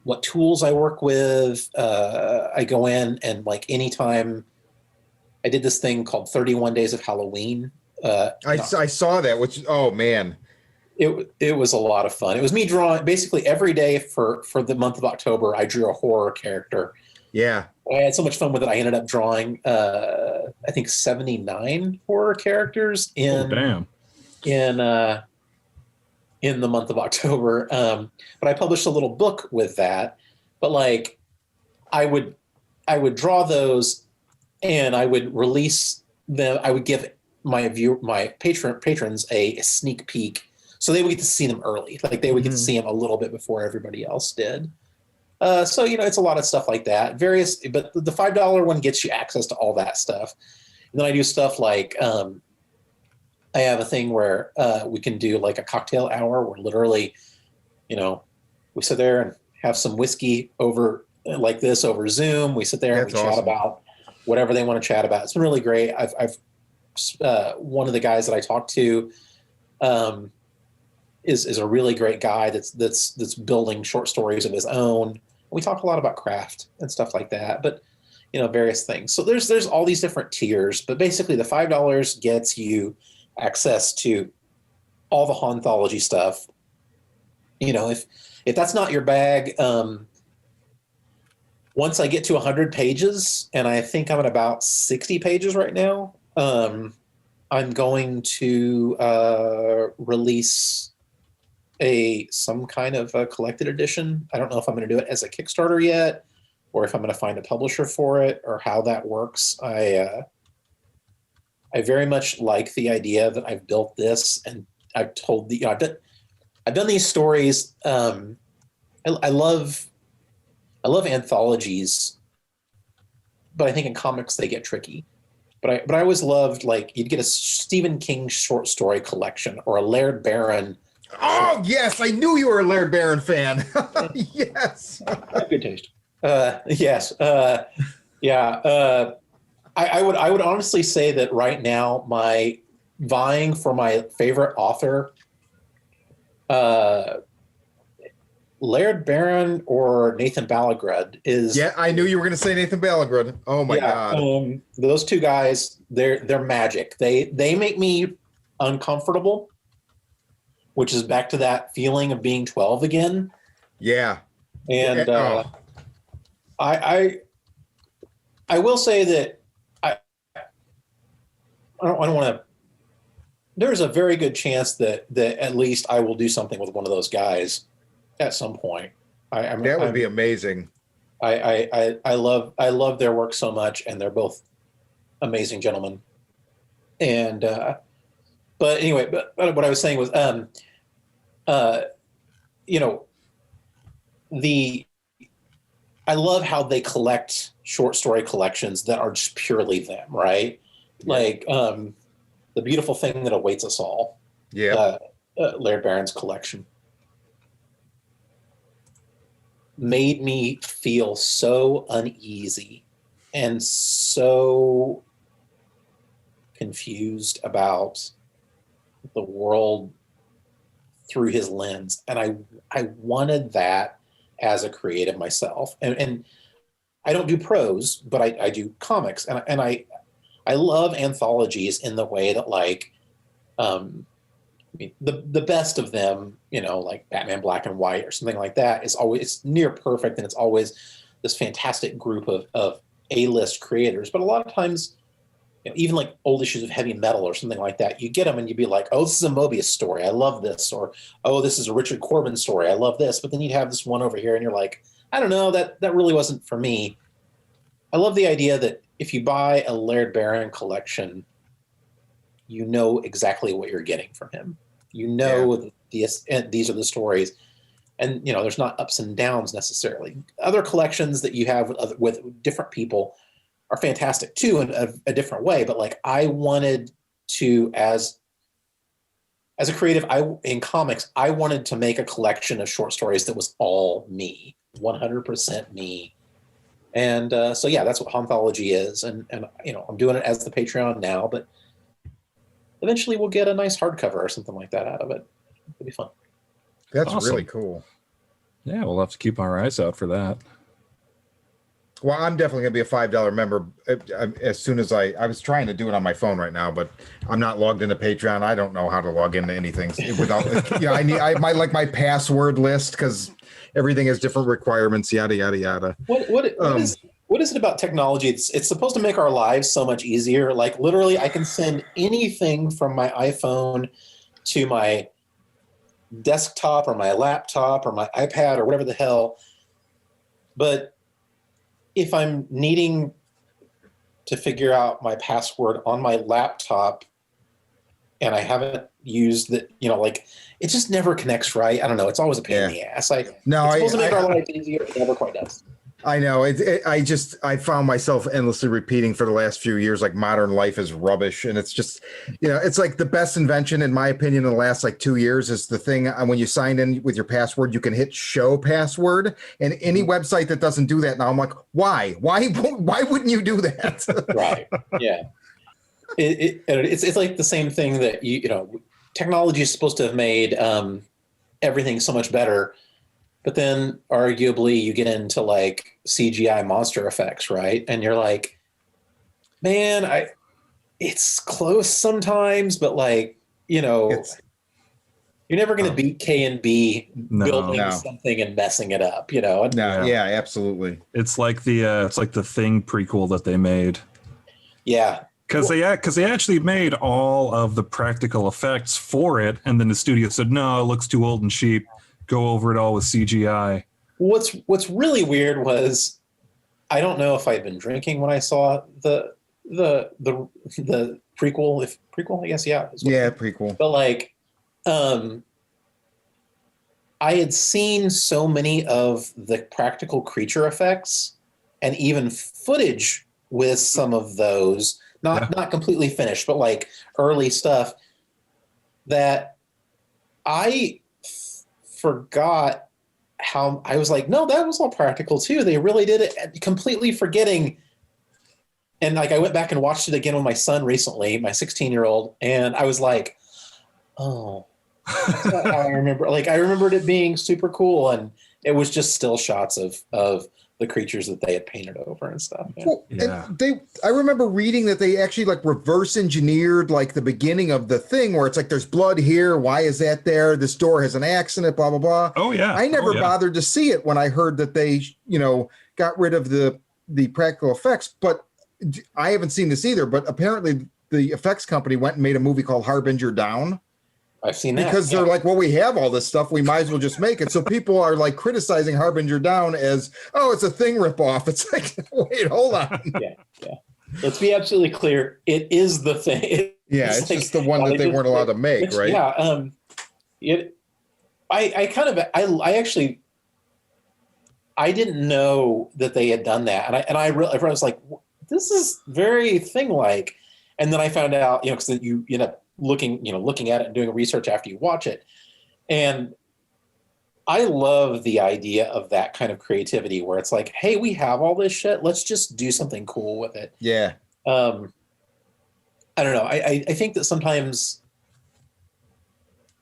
what tools I work with. I go in and, like, anytime I did this thing called 31 Days of Halloween. I saw that, which, oh man. It was a lot of fun. It was me drawing basically every day for the month of October. I drew a horror character. Yeah. I had so much fun with it. I ended up drawing, I think 79 horror characters in the month of October. But I published a little book with that. But like, I would draw those, and I would release them. I would give my patrons a sneak peek, so they would get to see them early. Like, they would get to see them a little bit before everybody else did. So it's a lot of stuff like that. But the $5 one gets you access to all that stuff. And then I do stuff like I have a thing where we can do like a cocktail hour where literally, we sit there and have some whiskey over like this over Zoom. We sit there and we chat about whatever they want to chat about. It's been really great. I've one of the guys that I talked to is a really great guy that's building short stories of his own. We talk a lot about craft and stuff like that, but various things. So there's all these different tiers, but basically the $5 gets you access to all the Haunthology stuff. If that's not your bag, once I get to 100 pages, and I think I'm at about 60 pages right now, I'm going to release some kind of a collected edition. I don't know if I'm going to do it as a Kickstarter yet, or if I'm going to find a publisher for it, or how that works. I very much like the idea that I've built this, and I've told I've done these stories. I love anthologies, but I think in comics they get tricky. But I always loved, like, you'd get a Stephen King short story collection or a Laird Barron. Oh yes, I knew you were a Laird Barron fan. Yes. Good taste. Yes. Yeah. I would honestly say that right now, my vying for my favorite author, Laird Barron or Nathan Balogrud is. Yeah, I knew you were going to say Nathan Balogrud. Oh my God. Those two guys, they're magic. They make me uncomfortable, which is back to that feeling of being 12 again. Yeah. And I will say that I don't want to. There's a very good chance that at least I will do something with one of those guys at some point. That would be amazing. I love their work so much, and they're both amazing gentlemen. And but anyway, but what I was saying was, I love how they collect short story collections that are just purely them, right? Yeah. Like The Beautiful Thing That Awaits Us All. Yeah. Laird Barron's collection made me feel so uneasy and so confused about the world through his lens. And I wanted that as a creative myself. And I don't do prose, but I do comics. And I love anthologies in the way that, like, the best of them, like Batman Black and White or something like that, is always, it's near perfect, and it's always this fantastic group of A-list creators. But a lot of times, even like old issues of Heavy Metal or something like that, you get them and you'd be like, oh, this is a Mobius story, I love this. Or, oh, this is a Richard Corbin story, I love this. But then you'd have this one over here and you're like, I don't know, that really wasn't for me. I love the idea that if you buy a Laird Barron collection, you know exactly what you're getting from him. These are the stories. And, there's not ups and downs necessarily. Other collections that you have with different people are fantastic too, in a different way. But, like, I wanted to, as a creative, in comics, I wanted to make a collection of short stories that was all me, 100% me. And so, yeah, that's what Haunthology is. And I'm doing it as the Patreon now, but eventually we'll get a nice hardcover or something like that out of it. It'll be fun. That's awesome. Really cool. Yeah, we'll have to keep our eyes out for that. Well, I'm definitely going to be a $5 member as soon as I was trying to do it on my phone right now, but I'm not logged into Patreon. I don't know how to log into anything without, I might like my password list because everything has different requirements, yada, yada, yada. What is it about technology? It's supposed to make our lives so much easier. Like, literally, I can send anything from my iPhone to my desktop or my laptop or my iPad or whatever the hell. But if I'm needing to figure out my password on my laptop and I haven't used it, it just never connects right. I don't know. It's always a pain in the ass. It's supposed to make our life easier. It never quite does. I know. I found myself endlessly repeating for the last few years, like, modern life is rubbish. And it's just, it's like the best invention, in my opinion, in the last 2 years is the thing when you sign in with your password, you can hit show password, and any website that doesn't do that now, I'm like, why wouldn't you do that? Right. Yeah. It's like the same thing that, technology is supposed to have made everything so much better. But then arguably you get into, like, CGI monster effects, right? And you're like, man, it's close sometimes, but, like, you're never going to beat K&B building something and messing it up, No, yeah, absolutely. It's like the Thing prequel that they made. Yeah. Because they actually made all of the practical effects for it, and then the studio said, no, it looks too old and cheap. Go over it all with CGI. What's really weird was, I don't know if I'd been drinking when I saw the prequel. If prequel, I guess, yeah. Prequel. But, like, I had seen so many of the practical creature effects and even footage with some of those not completely finished, but like early stuff that I forgot how I was like, no, that was all practical too. They really did it, completely forgetting. And like I went back and watched it again with my son recently, my 16-year-old, and I was like, oh, that's not how I remember. Like I remembered it being super cool, and it was just still shots of the creatures that they had painted over and stuff. Yeah. Well, and I remember reading that they actually like reverse engineered like the beginning of the thing where it's like there's blood here. Why is that there? This door has an axe in it, blah, blah, blah. Oh, yeah. I never bothered to see it when I heard that they, got rid of the practical effects, but I haven't seen this either. But apparently the effects company went and made a movie called Harbinger Down. I've seen that. Because they're like, well, we have all this stuff. We might as well just make it. So people are like criticizing Harbinger Down as, oh, it's a Thing ripoff. It's like, wait, hold on. Yeah. Let's be absolutely clear. It is the Thing. It's like, just the one that they weren't allowed to make, right? Yeah. I didn't know that they had done that. And I was like, this is very Thing-like. And then I found out, because you end up looking at it and doing research after you watch it. And I love the idea of that kind of creativity where it's like, hey, we have all this shit. Let's just do something cool with it. Yeah. I don't know. I think that sometimes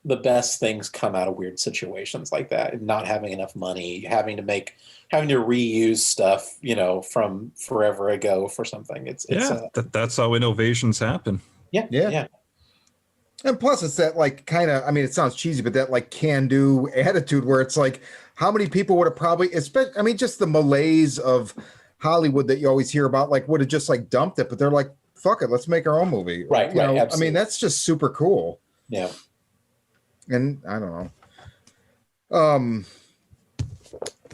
the best things come out of weird situations like that, and not having enough money, having to reuse stuff, from forever ago for something. That's how innovations happen. Yeah. And plus it's that like kind of, it sounds cheesy, but that like can-do attitude where it's like, how many people would have probably, just the malaise of Hollywood that you always hear about, like would have just like dumped it, but they're like, fuck it, let's make our own movie. Right. Absolutely. That's just super cool. Yeah. And I don't know.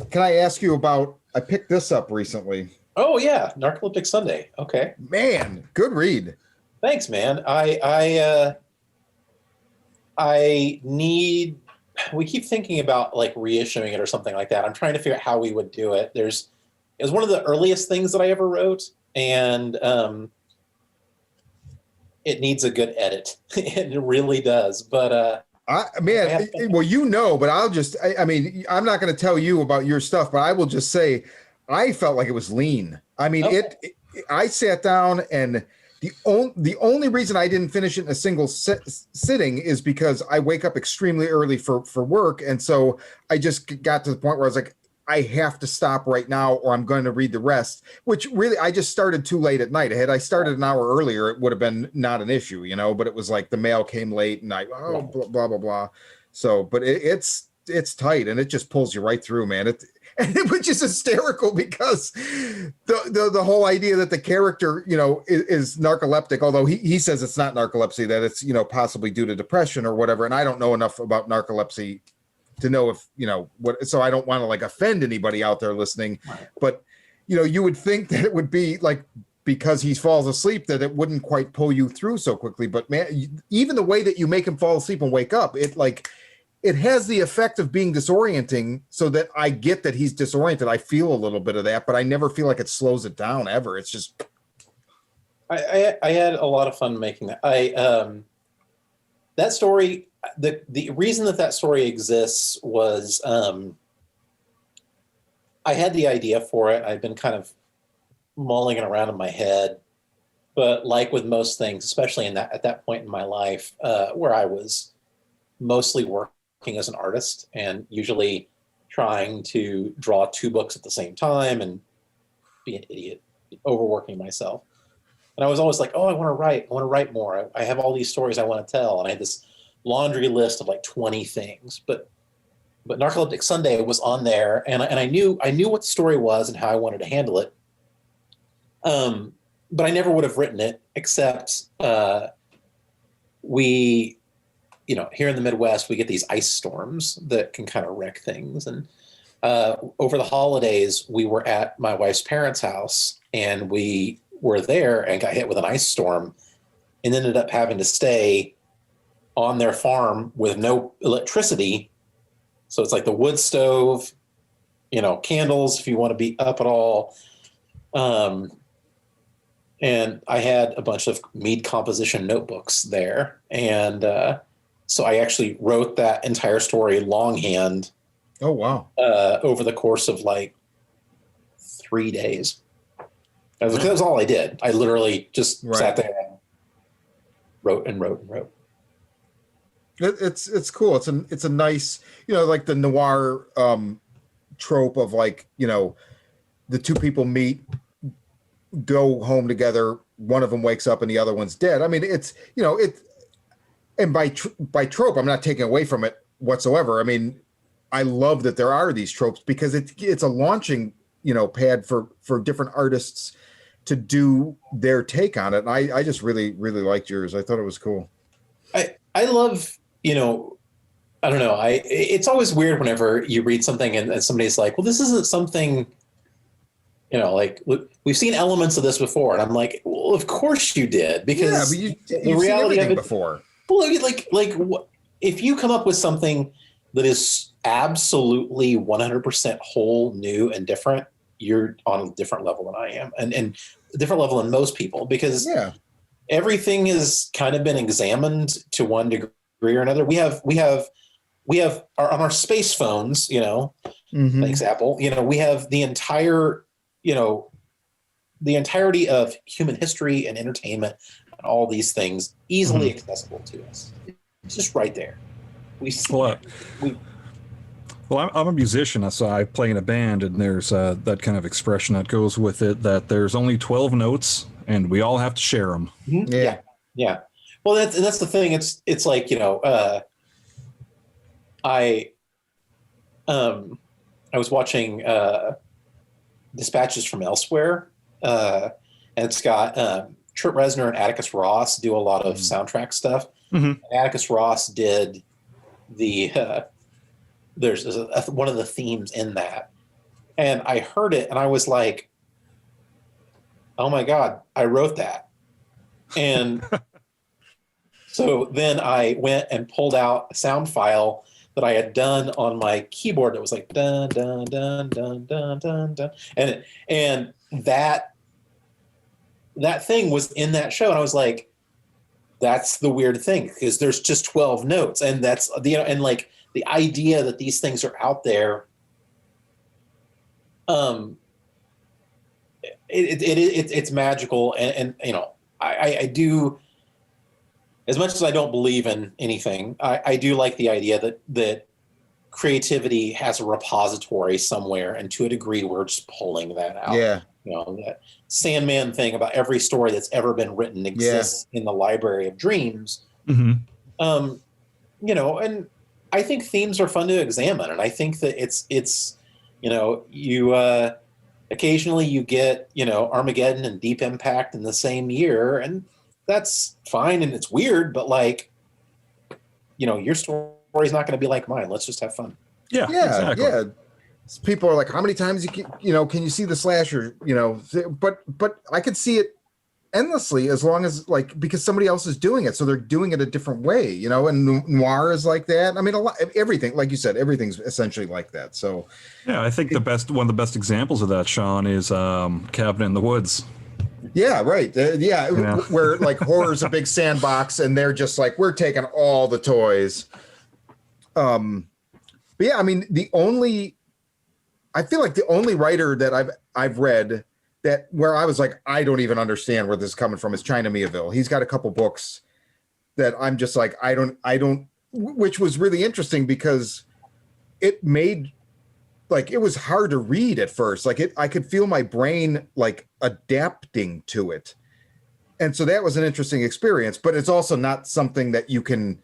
Can I ask you about, I picked this up recently. Oh yeah. Narcoleptic Sunday. Okay. Man, good read. Thanks, man. We keep thinking about like reissuing it or something like that. I'm trying to figure out how we would do it. It was one of the earliest things that I ever wrote, and it needs a good edit. It really does. But but I'll just, I'm not going to tell you about your stuff, but I will just say, I felt like it was lean. I sat down and the only reason I didn't finish it in a single sitting is because I wake up extremely early for work. And so I just got to the point where I was like, I have to stop right now or I'm going to read the rest, which really, I just started too late at night. Had I started an hour earlier, it would have been not an issue, but it was like the mail came late and blah, blah, blah. So, but it's tight and it just pulls you right through, man. Which is hysterical because the whole idea that the character, is narcoleptic, although he says it's not narcolepsy, that it's, possibly due to depression or whatever. And I don't know enough about narcolepsy to know if, what, so I don't want to like offend anybody out there listening, right. But, you would think that it would be like, because he falls asleep, that it wouldn't quite pull you through so quickly. But man, even the way that you make him fall asleep and wake up, it has the effect of being disorienting, so that I get that he's disoriented. I feel a little bit of that, but I never feel like it slows it down ever. It's just. I had a lot of fun making that. That story, the reason that story exists was I had the idea for it. I'd been kind of mulling it around in my head, but like with most things, especially at that point in my life, where I was mostly working as an artist and usually trying to draw 2 books at the same time and be an idiot, overworking myself. And I was always like, oh, I want to write more. I have all these stories I want to tell. And I had this laundry list of like 20 things, but Narcoleptic Sunday was on there, and I knew what the story was and how I wanted to handle it. But I never would have written it, except we, here in the Midwest, we get these ice storms that can kind of wreck things. And over the holidays, we were at my wife's parents' house, and we were there and got hit with an ice storm and ended up having to stay on their farm with no electricity. So it's like the wood stove, candles if you want to be up at all. and I had a bunch of mead composition notebooks there, and so I actually wrote that entire story longhand. Oh wow! Over the course of like 3 days. That was all I did. I literally just sat there and wrote and wrote and wrote. It's cool. It's a nice, like the noir trope of like, the two people meet, go home together, one of them wakes up and the other one's dead. I mean, it's, and by trope, I'm not taking away from it whatsoever. I mean, I love that there are these tropes because it's a launching, pad for different artists to do their take on it. And I just really, really liked yours. I thought it was cool. I love, I don't know. It's always weird whenever you read something and somebody's like, well, this isn't something, like we've seen elements of this before. And I'm like, well, of course you did, because the reality of it before. Well, like if you come up with something that is absolutely 100% whole, new, and different, you're on a different level than I am, and a different level than most people, because everything has kind of been examined to one degree or another. We have on our space phones, thanks Apple, we have the entire, the entirety of human history and entertainment and all these things easily accessible to us. It's just right there. Well, I'm a musician, so I play in a band, and there's that kind of expression that goes with it, that there's only 12 notes, and we all have to share them. Mm-hmm. Yeah. Well, that's the thing. It's like, I was watching Dispatches from Elsewhere, and it's got Trent Reznor and Atticus Ross do a lot of soundtrack stuff. Mm-hmm. Atticus Ross did the there's one of the themes in that, and I heard it and I was like, oh my God, I wrote that. And so then I went and pulled out a sound file that I had done on my keyboard that was like dun dun dun dun dun dun dun, and that thing was in that show, and I was like, that's the weird thing, because there's just 12 notes, and that's and like the idea that these things are out there, it's magical, and I do, as much as I don't believe in anything, I do like the idea that creativity has a repository somewhere, and to a degree we're just pulling that out. Yeah. That Sandman thing about every story that's ever been written exists in the library of dreams. Mm-hmm. And I think themes are fun to examine, and I think that it's you occasionally you get Armageddon and Deep Impact in the same year, and that's fine, and it's weird, but like your story's not going to be like mine. Let's just have fun. Yeah, exactly. Yeah. People are like, how many times can you see the slasher? But I could see it endlessly, as long as because somebody else is doing it, so they're doing it a different way, and noir is like that. I mean, everything, like you said, everything's essentially like that. So yeah, I think one of the best examples of that, Shawn, is Cabin in the Woods. Yeah, right. Where like horror's a big sandbox, and they're just like, we're taking all the toys. But yeah, I mean, I feel like the only writer that I've read that where I was like, I don't even understand where this is coming from, is China Miéville. He's got a couple books that I'm just like, I don't, which was really interesting, because it made, like, it was hard to read at first. Like I could feel my brain like adapting to it. And so that was an interesting experience, but it's also not something that you can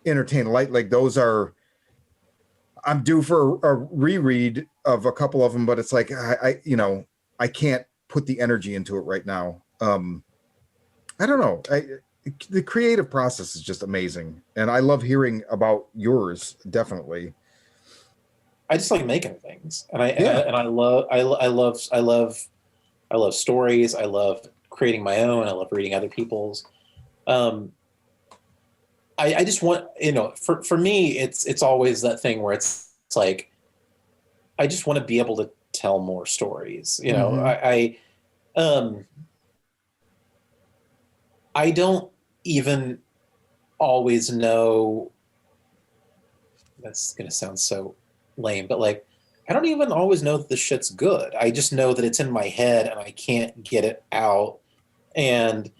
entertain light. Like those are, I'm due for a reread of a couple of them, but it's like, I can't put the energy into it right now. I don't know. The creative process is just amazing. And I love hearing about yours. Definitely. I just like making things, and I love stories. I love creating my own. I love reading other people's. I just want, for me, it's always that thing where it's like, I just want to be able to tell more stories. I don't even always know, that's going to sound so lame, but like, I don't even always know that the shit's good. I just know that it's in my head and I can't get it out. And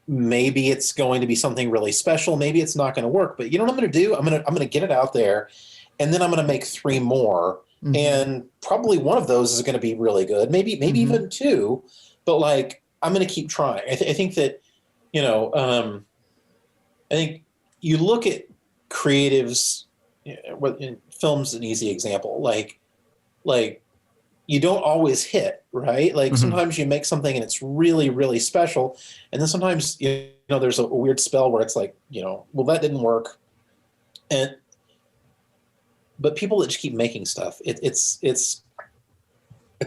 maybe it's going to be something really special. Maybe it's not going to work, but you know what I'm going to do? I'm going to get it out there, and then I'm going to make 3 more. Mm-hmm. And probably one of those is going to be really good. Maybe mm-hmm. even 2, but like, I'm going to keep trying. I think that, you know, I think you look at creatives, in film's an easy example. Like you don't always hit, right? Like mm-hmm. sometimes you make something and it's really, really special. And then sometimes, you know, there's a weird spell where it's like, you know, well, that didn't work. But people that just keep making stuff, it's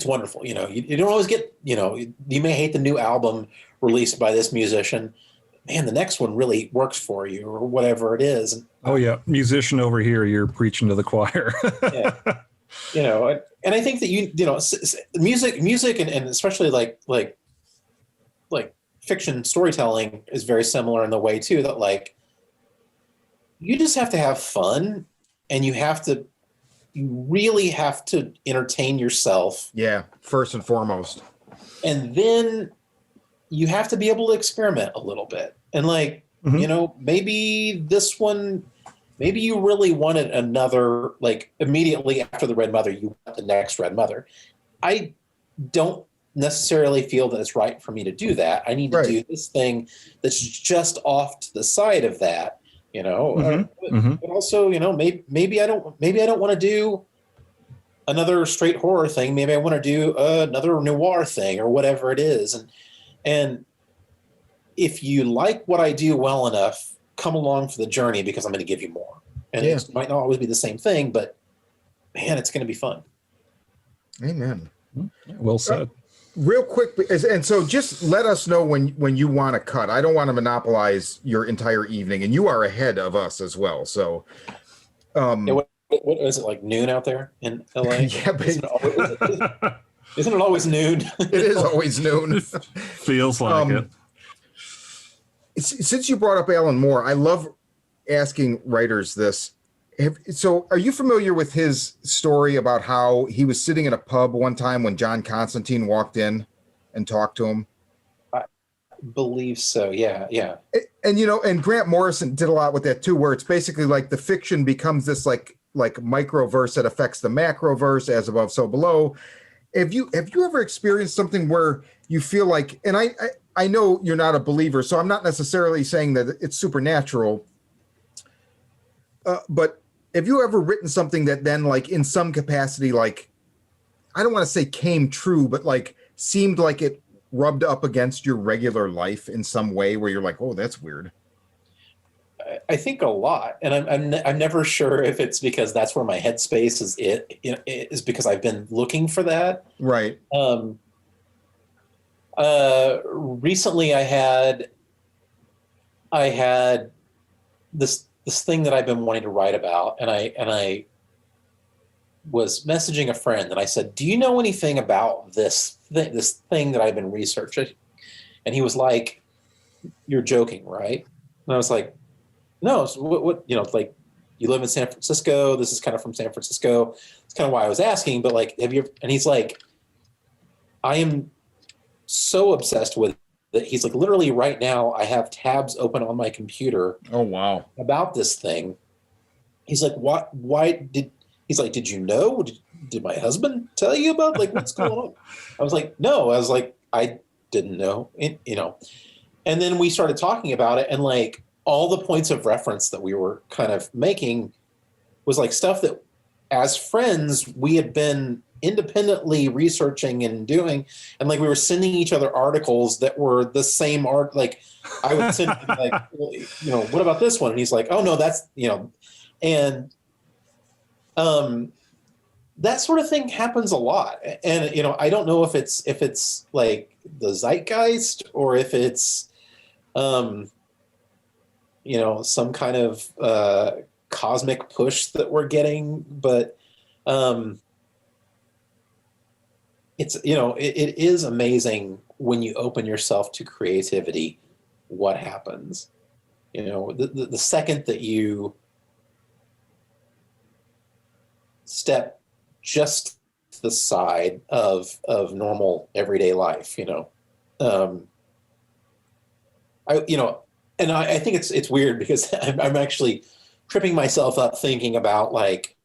wonderful. You know, you don't always get, you know, you may hate the new album released by this musician. Man, the next one really works for you, or whatever it is. And, oh yeah, musician over here, you're preaching to the choir. Yeah. You know, and I think that you know, music, and especially like fiction storytelling is very similar in the way too that like you just have to have fun, and you really have to entertain yourself. Yeah, first and foremost. And then you have to be able to experiment a little bit, and like mm-hmm. you know, maybe this one. Maybe you really wanted another, like immediately after the Red Mother, you want the next Red Mother. I don't necessarily feel that it's right for me to do that. I need to do this thing that's just off to the side of that, you know. Mm-hmm. But also, you know, maybe I don't want to do another straight horror thing. Maybe I want to do another noir thing or whatever it is. And if you like what I do well enough, come along for the journey, because I'm going to give you more. And it might not always be the same thing, but man, it's going to be fun. Amen. Well said. Real quick, and so just let us know when you want to cut. I don't want to monopolize your entire evening, and you are ahead of us as well. So, what is it, like noon out there in LA? Yeah, but isn't it always noon? It is always noon. Feels like it. Since you brought up Alan Moore, I love asking writers this. So are you familiar with his story about how he was sitting in a pub one time when John Constantine walked in and talked to him? I believe so. Yeah. And you know, and Grant Morrison did a lot with that too, where it's basically like the fiction becomes this like microverse that affects the macroverse, as above, so below. Have you ever experienced something where you feel like, and I know you're not a believer, so I'm not necessarily saying that it's supernatural, but have you ever written something that then, like, in some capacity, like, I don't want to say came true, but like seemed like it rubbed up against your regular life in some way where you're like, oh, that's weird? I think a lot, and I'm never sure if it's because that's where my headspace is. It is because I've been looking for that. Right. Recently I had this thing that I've been wanting to write about, and I was messaging a friend, and I said, "Do you know anything about this thing that I've been researching?" And he was like, "You're joking, right?" And I was like, "No, so what you know, like, you live in San Francisco. This is kind of from San Francisco. It's kind of why I was asking, but like, have you ever," and he's like, "I am so obsessed with it." He's like, literally right now I have tabs open on my computer. Oh, wow. About this thing. He's like, did you know? Did my husband tell you about, like, what's going on? I was like, no. I was like, I didn't know, you know. And then we started talking about it, and like all the points of reference that we were kind of making was like stuff that as friends we had been independently researching and doing, and like we were sending each other articles that were the same art. Like I would send him like, well, you know, what about this one? And he's like, oh no, that's, you know, and that sort of thing happens a lot. And you know, I don't know if it's like the zeitgeist or if it's you know, some kind of cosmic push that we're getting, but it's, you know, it is amazing when you open yourself to creativity, what happens. You know, the second that you step just to the side of normal everyday life, you know, I think it's weird because I'm actually tripping myself up thinking about, like,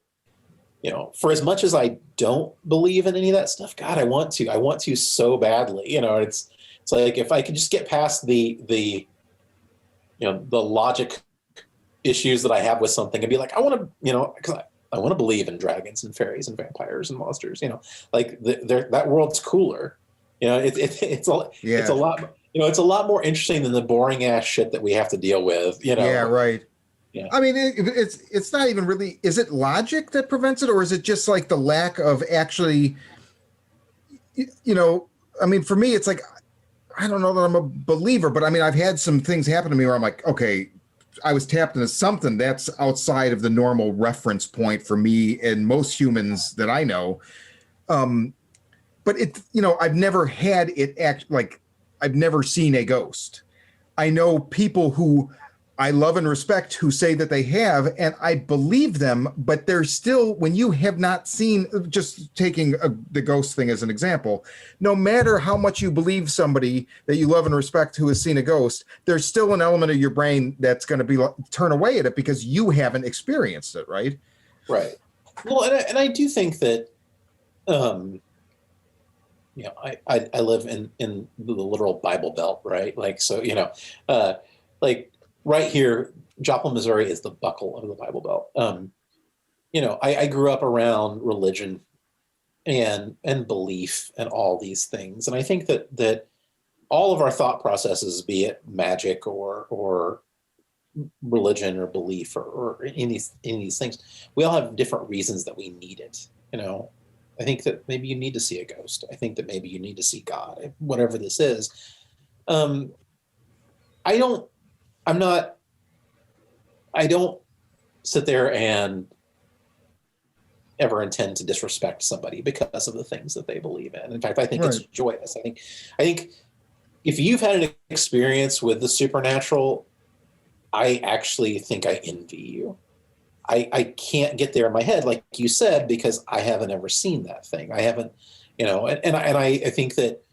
you know, for as much as I don't believe in any of that stuff, God, I want to so badly. You know, it's like if I could just get past the you know, the logic issues that I have with something and be like, I want to, you know, because I want to believe in dragons and fairies and vampires and monsters. You know, like that world's cooler. You know, it's a lot. You know, it's a lot more interesting than the boring ass shit that we have to deal with. You know. Yeah, right. Yeah. I mean, it's not even really. Is it logic that prevents it, or is it just like the lack of actually? You know, I mean, for me, it's like, I don't know that I'm a believer, but I mean, I've had some things happen to me where I'm like, okay, I was tapped into something that's outside of the normal reference point for me and most humans that I know. But it, you know, I've never had it act like, I've never seen a ghost. I know people who I love and respect who say that they have, and I believe them, but there's still, when you have not seen, just taking the ghost thing as an example, no matter how much you believe somebody that you love and respect who has seen a ghost, there's still an element of your brain that's going to be turn away at it because you haven't experienced it, right? Right. Well, and I do think that, you know, I live in the literal Bible Belt, right? Like, so, you know, like, right here, Joplin, Missouri is the buckle of the Bible Belt. You know, I grew up around religion and belief and all these things. And I think that all of our thought processes, be it magic or religion or belief or any of these things, we all have different reasons that we need it. You know, I think that maybe you need to see a ghost. I think that maybe you need to see God, whatever this is. I don't sit there and ever intend to disrespect somebody because of the things that they believe in. In fact, I think it's joyous. I think if you've had an experience with the supernatural, I actually think I envy you. I can't get there in my head, like you said, because I haven't ever seen that thing. I haven't, you know, and I think that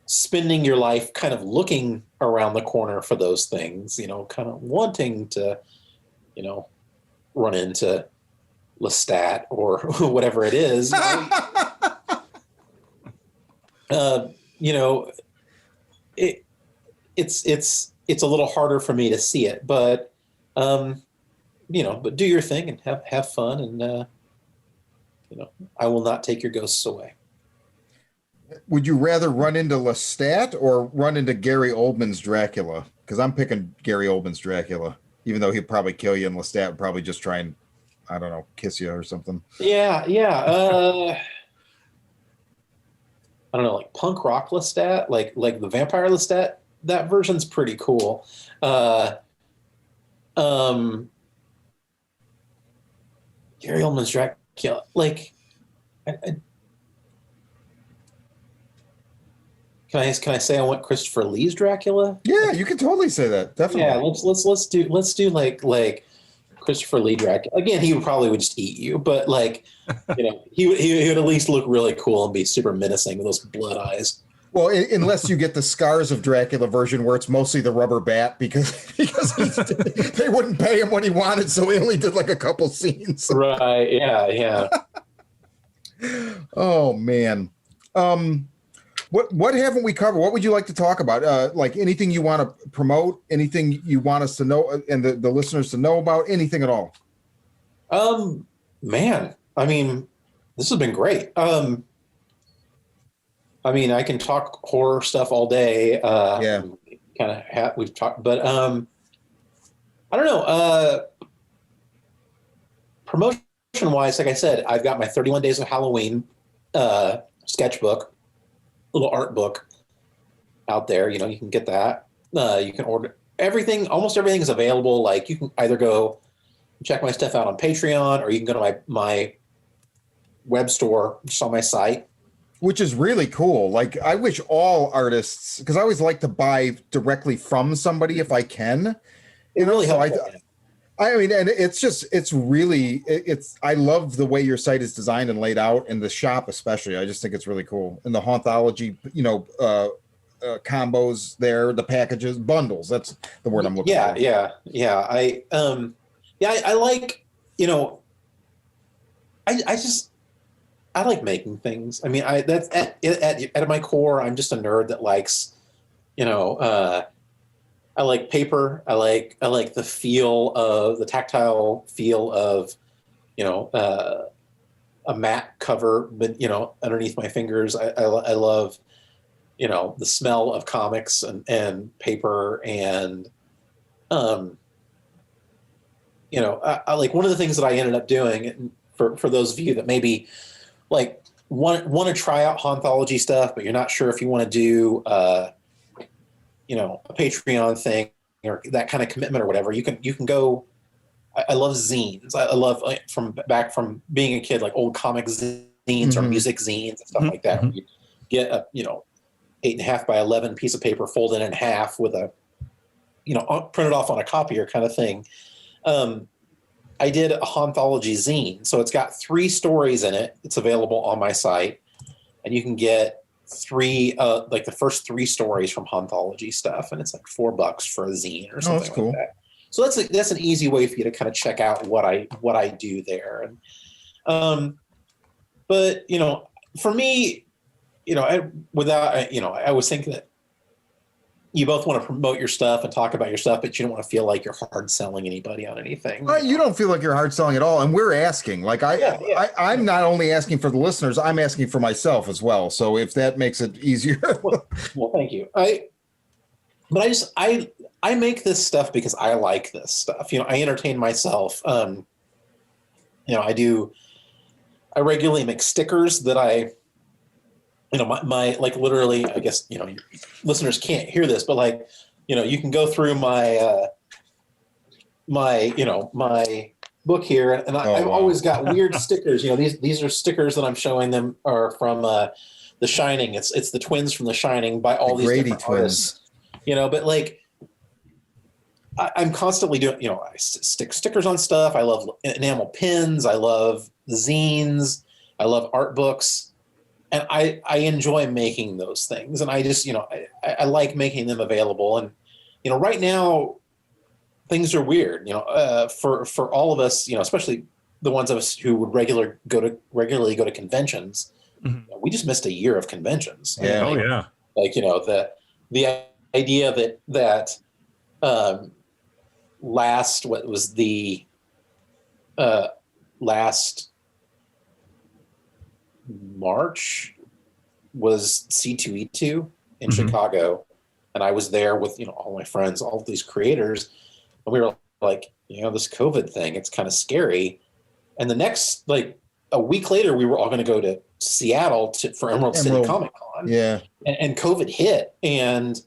spending your life kind of looking around the corner for those things, you know, kind of wanting to, you know, run into Lestat or whatever it is, you know, it's a little harder for me to see it, but, you know, but do your thing and have fun. And, you know, I will not take your ghosts away. Would you rather run into Lestat or run into Gary Oldman's Dracula? Because I'm picking Gary Oldman's Dracula, even though he'd probably kill you, and Lestat would probably just try and, I don't know, kiss you or something. Yeah. I don't know, like punk rock Lestat, like the vampire Lestat. That version's pretty cool. Gary Oldman's Dracula, like, Can I say I want Christopher Lee's Dracula? Yeah, you can totally say that. Definitely. Yeah, let's do like Christopher Lee Dracula. Again, he would just eat you, but like, you know, he would at least look really cool and be super menacing with those blood eyes. Well, unless you get the Scars of Dracula version where it's mostly the rubber bat because they wouldn't pay him when he wanted, so he only did like a couple scenes. Right. Yeah. Oh man. What haven't we covered? What would you like to talk about? Like anything you want to promote, anything you want us to know and the listeners to know about, anything at all? Man, I mean, this has been great. I mean, I can talk horror stuff all day. Yeah. Kind of we've talked, but I don't know. Promotion wise, like I said, I've got my 31 Days of Halloween sketchbook, little art book out there. You know, you can get that. You can order everything. Almost everything is available. Like you can either go check my stuff out on Patreon, or you can go to my web store just on my site. which is really cool. Like, I wish all artists, because I always like to buy directly from somebody if I can. It really so helps. I mean, and it's I love the way your site is designed and laid out, and the shop especially. I just think it's really cool. And the hauntology, combos there, the packages, bundles. That's the word I'm looking for. Yeah. I like, I like making things. I mean, that's at my core. I'm just a nerd that likes, I like paper. I like the the tactile feel of, a matte cover, but underneath my fingers. I love, the smell of comics and paper and, I like one of the things that I ended up doing for those of you that maybe like want to try out hauntology stuff, but you're not sure if you want to do, a Patreon thing or that kind of commitment or whatever. You can go. I love zines. I love from being a kid, like old comic zines or music zines and stuff like that. You get a 8.5 by 11 piece of paper folded in half with a printed off on a copier kind of thing. I did a hauntology zine, so it's got 3 stories in it. It's available on my site, and you can get 3 like the first 3 stories from hauntology stuff, and it's like $4 for a zine or something like that. So that's an easy way for you to kind of check out what I do there. And but for me, I was thinking that you both want to promote your stuff and talk about your stuff, but you don't want to feel like you're hard selling anybody on anything. You don't feel like you're hard selling at all. And we're asking, like I'm not only asking for the listeners, I'm asking for myself as well. So if that makes it easier. well, thank you. I make this stuff because I like this stuff. I entertain myself. I regularly make stickers that I, my like literally, I guess, listeners can't hear this, but like, you can go through my book here, and I've always got weird stickers. These are stickers that I'm showing them are from The Shining. It's the twins from The Shining by all these different artists. But like, I'm constantly doing, I stick stickers on stuff. I love enamel pins. I love zines. I love art books. And I enjoy making those things. And I just, I like making them available. And, right now things are weird, for all of us, especially the ones of us who would regularly go to conventions. We just missed a year of conventions. Yeah. Like, the idea that last March was C2E2 in Chicago, and I was there with all my friends, all of these creators, and we were like, this COVID thing, it's kind of scary. And the next, like a week later, we were all going to go to Seattle for Emerald City Comic Con. Yeah, and COVID hit, and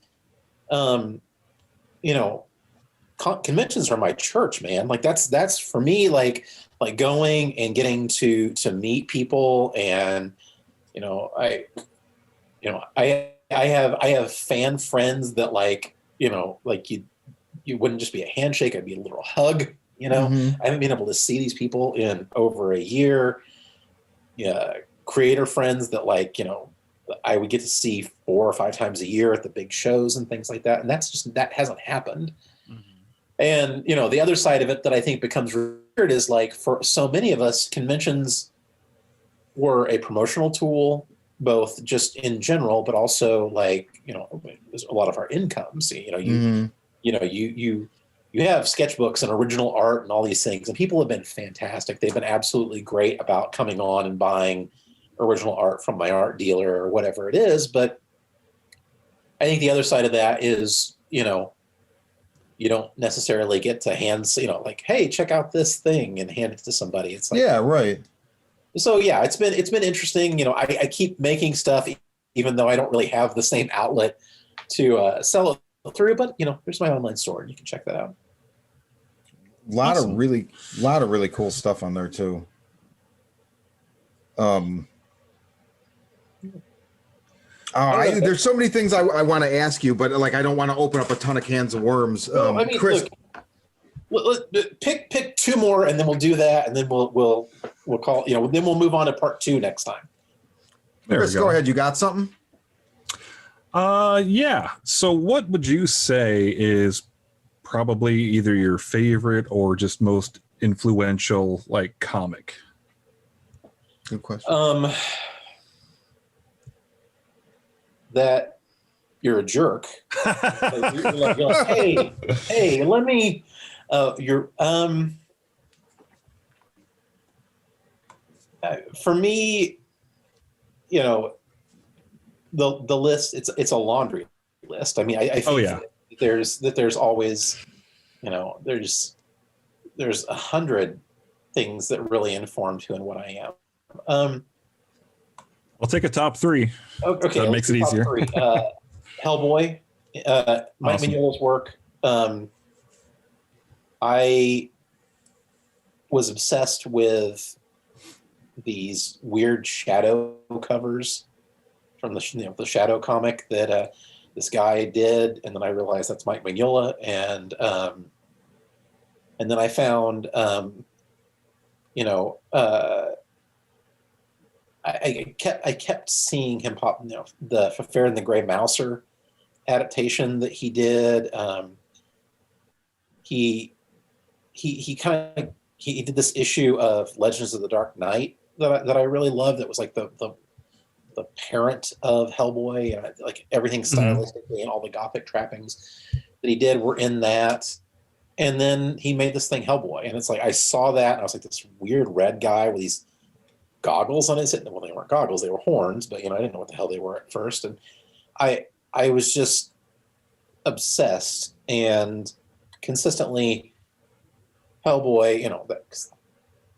conventions are my church, man. Like that's for me, like going and getting to meet people, and I have fan friends that like you wouldn't just be a handshake, I'd be a little hug. I haven't been able to see these people in over a year. Creator friends that like I would get to see 4 or 5 times a year at the big shows and things like that, and that hasn't happened. And the other side of it that I think becomes weird is like, for so many of us, conventions were a promotional tool, both just in general, but also like there's a lot of our income. So you have sketchbooks and original art and all these things, and people have been fantastic. They've been absolutely great about coming on and buying original art from my art dealer or whatever it is. But I think the other side of that is you don't necessarily get to hand, like, hey, check out this thing and hand it to somebody. It's like, yeah, right. So yeah, it's been interesting. I keep making stuff, even though I don't really have the same outlet to sell it through. But there's my online store, and you can check that out. A lot of really cool stuff on there too. There's so many things I want to ask you, but like I don't want to open up a ton of cans of worms. No, I mean, Chris, pick two more, and then we'll do that, and then we'll call. Then we'll move on to part 2 next time. Chris, go ahead. You got something? Yeah. So what would you say is probably either your favorite or just most influential like comic? Good question. That you're a jerk. you're like, hey, let me. For me, the list, it's a laundry list. I mean, I think there's always, there's 100 things that really informed who and what I am. I'll take a top 3. Okay, that makes it easier. 3. Hellboy, Mike Mignola's work. I was obsessed with these weird shadow covers from the Shadow comic that this guy did, and then I realized that's Mike Mignola, and then I found I kept seeing him pop. The Fair and the Grey Mouser adaptation that he did. He did this issue of Legends of the Dark Knight that I really loved. That was like the parent of Hellboy, and like everything stylistically and all the Gothic trappings that he did were in that. And then he made this thing Hellboy, and it's like I saw that and I was like, this weird red guy with these goggles on his head. Well, they weren't goggles, they were horns, but I didn't know what the hell they were at first. And I was just obsessed, and consistently Hellboy,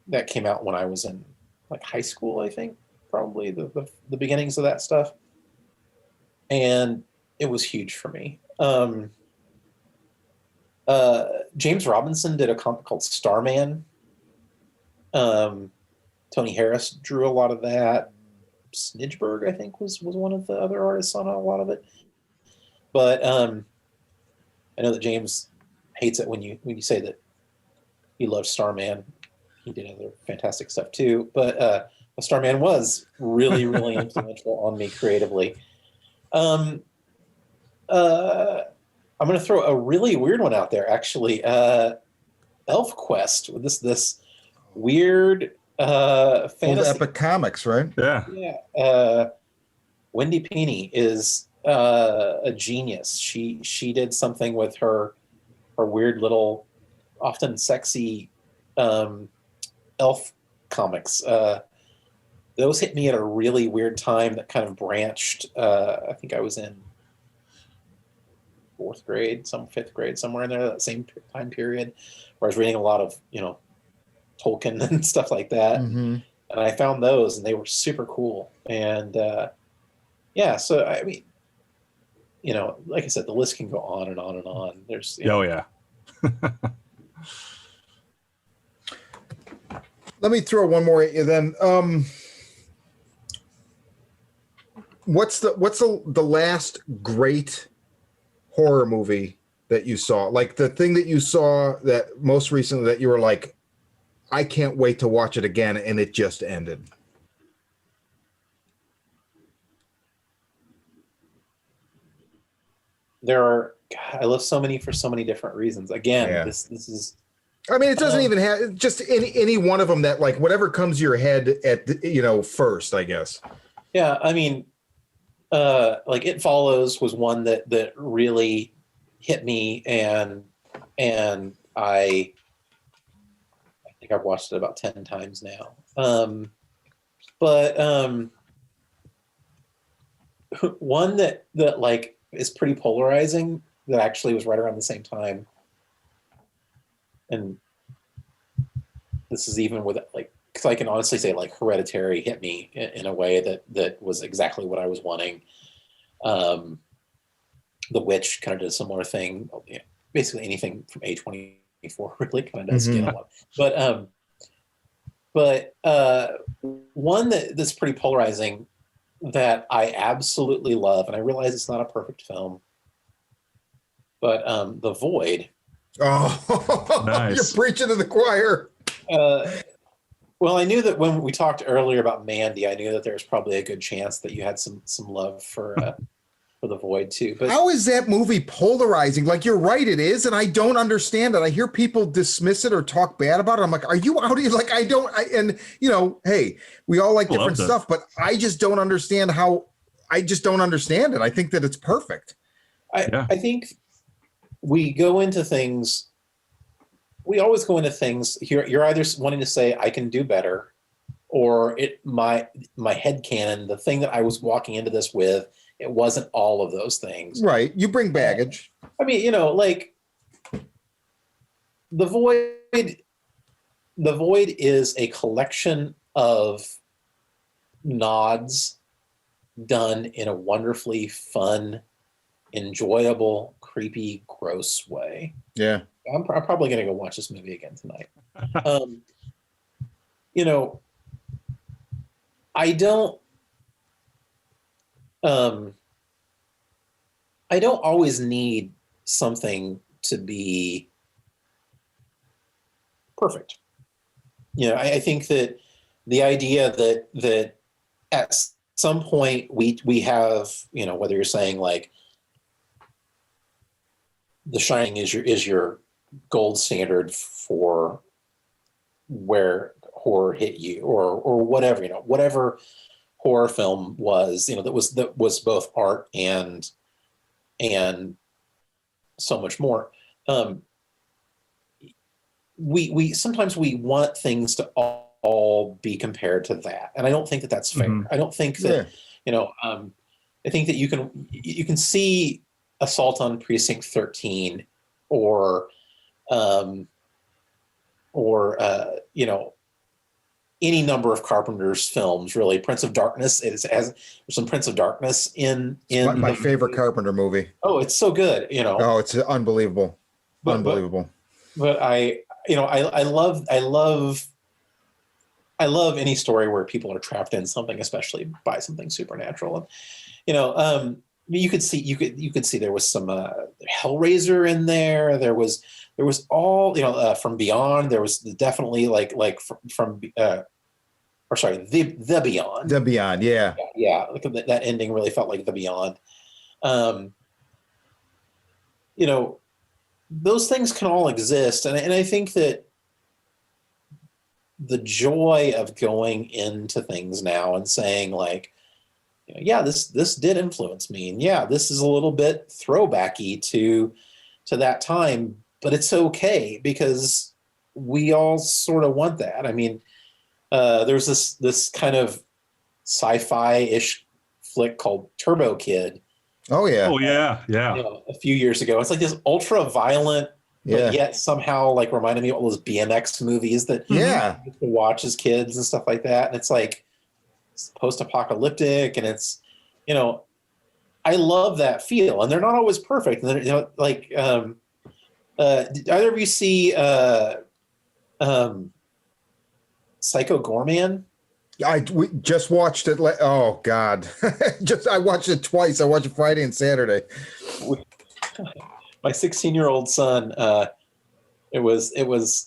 that came out when I was in like high school, I think, probably the beginnings of that stuff. And it was huge for me. James Robinson did a comic called Starman. Tony Harris drew a lot of that. Snidgeberg, I think, was one of the other artists on a lot of it. But I know that James hates it when you say that he loves Starman. He did other fantastic stuff too. But Starman was really, really influential on me creatively. I'm going to throw a really weird one out there, actually. ElfQuest, with this weird fantasy. Old Epic Comics, right? Yeah. Yeah. Wendy Peeney is a genius. She did something with her weird little, often sexy elf comics. Those hit me at a really weird time that kind of branched. I think I was in 4th grade, 5th grade, somewhere in there, that same time period, where I was reading a lot of, Tolkien and stuff like that. Mm-hmm. And I found those, and they were super cool. And so I mean, like I said, the list can go on and on and on. There's yeah. Let me throw one more at you then. What's the last great horror movie that you saw? Like the thing that you saw that most recently that you were like, I can't wait to watch it again, and it just ended. I love so many for so many different reasons. Again, this is. I mean, it doesn't even have just any one of them that like whatever comes to your head at first, I guess. Yeah, I mean, like It Follows was one that really hit me, and I think I've watched it about 10 times now. But one that like is pretty polarizing that actually was right around the same time. And this is even with like, because I can honestly say like Hereditary hit me in a way that was exactly what I was wanting. The Witch kind of did a similar thing. Basically anything from A24 really kind of does get a lot. But one that's pretty polarizing that I absolutely love, and I realize it's not a perfect film, but The Void. Oh, Nice. You're preaching to the choir. Well, I knew that when we talked earlier about Mandy, I knew that there was probably a good chance that you had some love for The Void too. But How is that movie polarizing? Like, you're right, it is, and I don't understand it. I hear people dismiss it or talk bad about it. I'm like, are you out here? Like, and hey, we all like different Loved it. stuff, but I just don't understand I just don't understand it. I think that it's perfect. I think we go into things. We always go into things. You're either wanting to say I can do better, or my headcanon, the thing that I was walking into this with, it wasn't all of those things. Right. You bring baggage. I mean, like The Void is a collection of nods done in a wonderfully fun, enjoyable, creepy, gross way. Yeah. I'm probably going to go watch this movie again tonight. I don't always need something to be perfect. I think that the idea that at some point we have, whether you're saying like The Shining is your gold standard for where horror hit you, or whatever, whatever horror film was, that was both art and so much more. We sometimes we want things to all be compared to that, and I don't think that that's fair. Mhm. I don't think that I think that you can see Assault on Precinct 13 or any number of Carpenter's films. Really, Prince of Darkness has some Prince of Darkness in My favorite Carpenter movie. Oh, it's so good. Oh, it's unbelievable. Unbelievable. But I love any story where people are trapped in something, especially by something supernatural. And you could see there was some Hellraiser in there. There was all from Beyond. There was definitely from the Beyond. The Beyond, yeah. Yeah. That ending really felt like The Beyond. Those things can all exist, and I think that the joy of going into things now and saying like, this did influence me, and this is a little bit throwbacky to that time, but it's okay because we all sort of want that. I mean, there's this kind of sci-fi-ish flick called Turbo Kid. Oh yeah. A few years ago. It's like this ultra violent, but yet somehow reminded me of all those BMX movies that we used to watch as kids and stuff like that. And it's like it's post-apocalyptic, and it's I love that feel. And they're not always perfect. And did either of you see Psycho Gorman? We just watched it. Oh God! I watched it twice. I watched it Friday and Saturday. My 16-year-old son. It was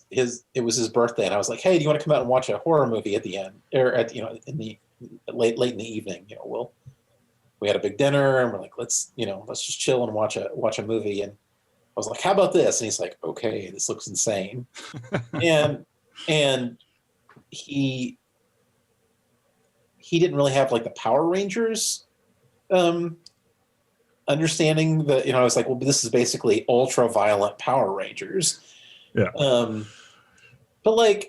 his birthday, and I was like, "Hey, do you want to come out and watch a horror movie at the end, or in the late in the evening?" We had a big dinner, and we're like, let's just chill and watch a movie. And I was like, "How about this?" And he's like, "Okay, this looks insane." and he didn't really have the Power Rangers understanding that, I was like, well, this is basically ultra violent Power Rangers. Yeah. But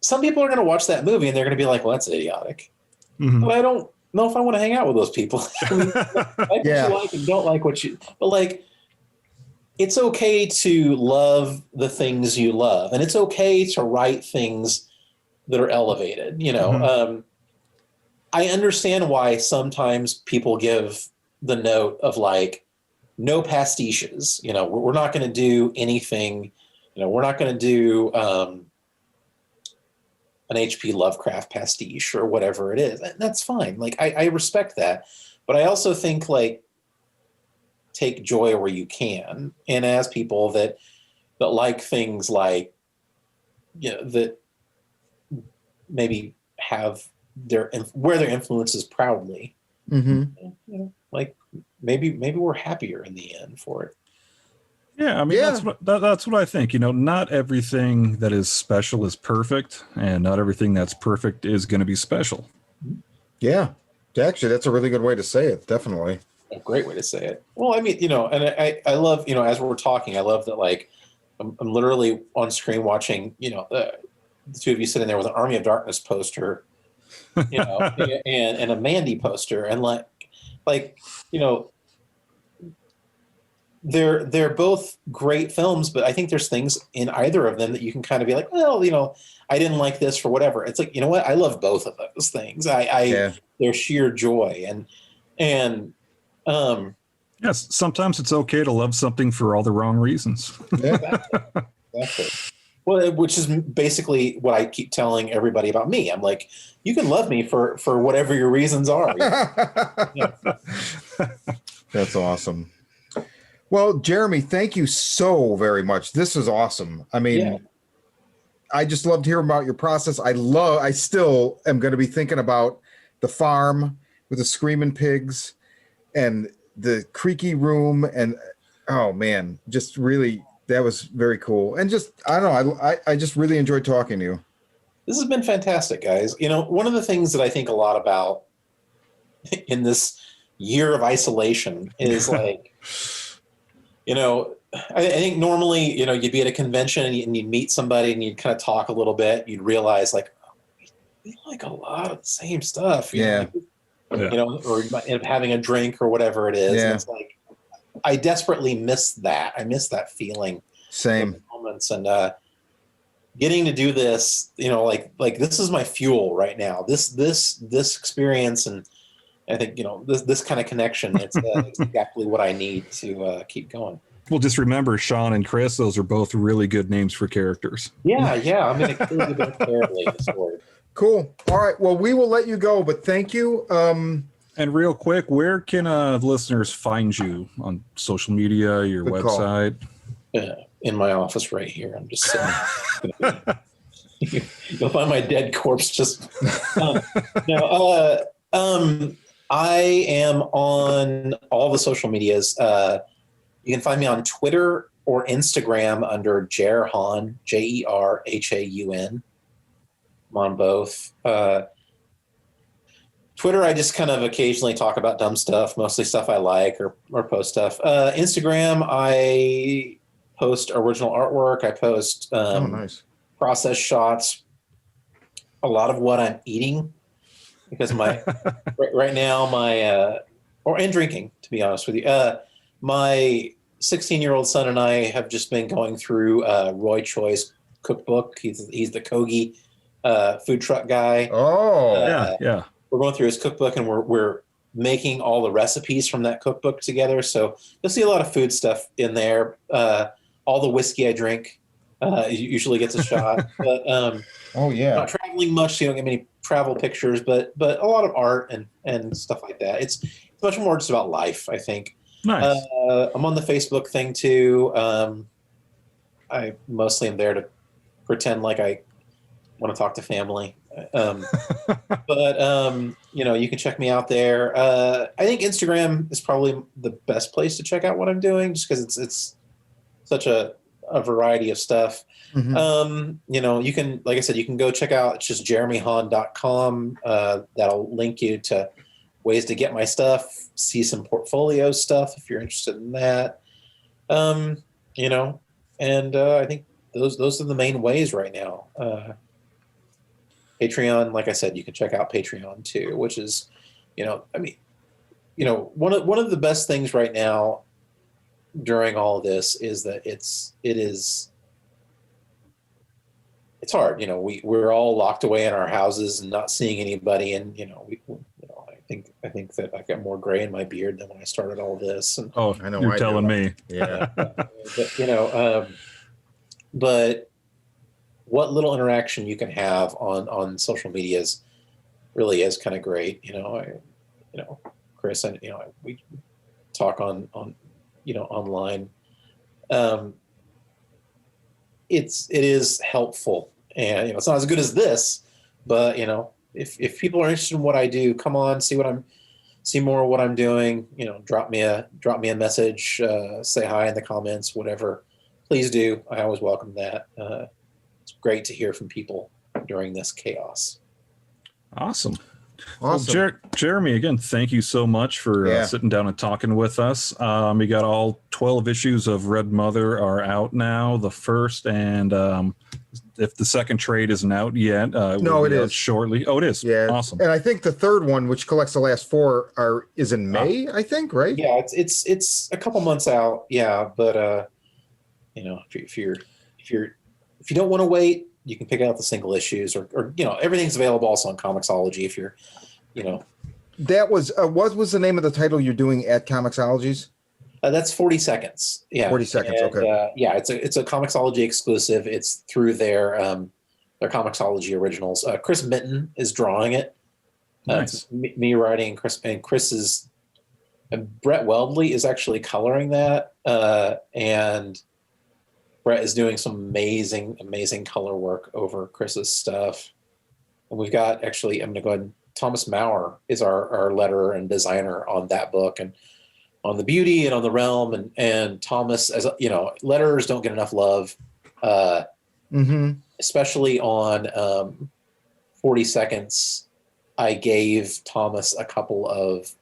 some people are going to watch that movie and they're going to be like, well, that's idiotic. Mhm. But I don't know if I want to hang out with those people. I mean, what you like and don't like what you, but it's okay to love the things you love, and it's okay to write things that are elevated. I understand why sometimes people give the note of no pastiches. We're not going to do anything. We're not going to do an HP Lovecraft pastiche or whatever it is. And that's fine. Like I respect that. But I also think like take joy where you can. And as people that like things like, you know, that maybe have wear their influences proudly, Mm-hmm. you know, like maybe we're happier in the end for it. Yeah, I mean Yeah. that's what I think. You know, not everything that is special is perfect, and not everything that's perfect is going to be special. Yeah. Actually, that's a really good way to say it. Definitely. A great way to say it. Well, I mean, you know, and I love, you know, as we're talking, I love that, like, I'm literally on screen watching, you know, the two of you sitting there with an Army of Darkness poster, you know, and a Mandy poster, and like, you know, they're both great films, but I think there's things in either of them that you can kind of be like, well, you know, I didn't like this for whatever. It's like, you know what? I love both of those things. They're sheer joy, and Yes, sometimes it's okay to love something for all the wrong reasons. Yeah. exactly. Well, which is basically what I keep telling everybody about me. I'm like, you can love me for whatever your reasons are. Yeah. That's awesome. Well, Jeremy, thank you so very much. This is awesome. I mean, Yeah. I just loved hearing about your process. I still am going to be thinking about the farm with the screaming pigs and the creaky room. And oh man, just really, that was very cool. And just, I don't know, I just really enjoyed talking to you. This has been fantastic, guys. You know, one of the things that I think a lot about in this year of isolation is like, you know, I think normally, you know, you'd be at a convention and you'd meet somebody and you'd kind of talk a little bit. You'd realize like, oh, we like a lot of the same stuff. Yeah. You know, or you might end up having a drink or whatever it is. Yeah. And it's like, I desperately miss that. I miss that feeling. Same. Moments, and getting to do this, you know, like this is my fuel right now. This experience, and I think, you know, this kind of connection. It's exactly what I need to keep going. Well, just remember, Shawn and Chris; those are both really good names for characters. Yeah. I'm going to clearly be terribly in the story. Cool. All right. Well, we will let you go, but thank you. And real quick, where can listeners find you on social media, your Good call. website? In my office right here. I'm just sitting. You'll find my dead corpse just. I am on all the social medias. You can find me on Twitter or Instagram under Jer Haun, Jerhaun. I'm on both. Twitter, I just kind of occasionally talk about dumb stuff, mostly stuff I like or post stuff. Instagram, I post original artwork. I post Nice. process shots, a lot of what I'm eating, because right now and drinking, to be honest with you. My 16-year-old son and I have just been going through Roy Choi's cookbook. He's the Kogi food truck guy. Oh, Yeah. We're going through his cookbook, and we're making all the recipes from that cookbook together. So you'll see a lot of food stuff in there. All the whiskey I drink usually gets a shot. But oh yeah. not traveling much, so you don't get many travel pictures, but a lot of art and stuff like that. It's much more just about life, I think. Nice. I'm on the Facebook thing too. I mostly am there to pretend like I want to talk to family. But you know, you can check me out there. I think Instagram is probably the best place to check out what I'm doing, just because it's such a variety of stuff. Mhm. You know, you can, like I said, you can go check out, it's just jeremyhaun.com. That'll link you to ways to get my stuff, see some portfolio stuff if you're interested in that. You know, and I think those are the main ways right now. Patreon, like I said, you can check out Patreon too, which is, you know, I mean, you know, one of the best things right now during all of this is that it's hard. You know, we're all locked away in our houses and not seeing anybody, and you know, I think that I've got more gray in my beard than when I started all this. And Oh, I know you're I telling do. me. Yeah. but you know, but what little interaction you can have on social medias really is kind of great. Chris and we talk on online. It is helpful, and it's not as good as this, but if people are interested in what I do, come on, see more of what I'm doing. Drop me a message, say hi in the comments, whatever. Please do. I always welcome that. It's great to hear from people during this chaos. Awesome. Awesome. Well, Jeremy, again, thank you so much for sitting down and talking with us. We got all 12 issues of Red Mother are out now, the first, and if the second trade isn't out yet, no, it is shortly. Oh, it is. Yeah, awesome. And I think the third one, which collects the last 4, is in May. I think, right? Yeah, it's a couple months out. Yeah, but if you don't want to wait, you can pick out the single issues, or everything's available also on Comixology if you're, That was what was the name of the title you're doing at Comixology's? That's 40 Seconds. Yeah, 40 Seconds. And, okay. It's a Comixology exclusive. It's through their Comixology originals. Chris Minton is drawing it. Nice. It's me writing, Chris is. Brett Weldley is actually coloring that, and Brett is doing some amazing color work over Chris's stuff. And we've got I'm going to go ahead and Thomas Maurer is our letterer and designer on that book, and on the Beauty and on the Realm, and Thomas, as letterers don't get enough love, especially on 40 Seconds. I gave Thomas a couple of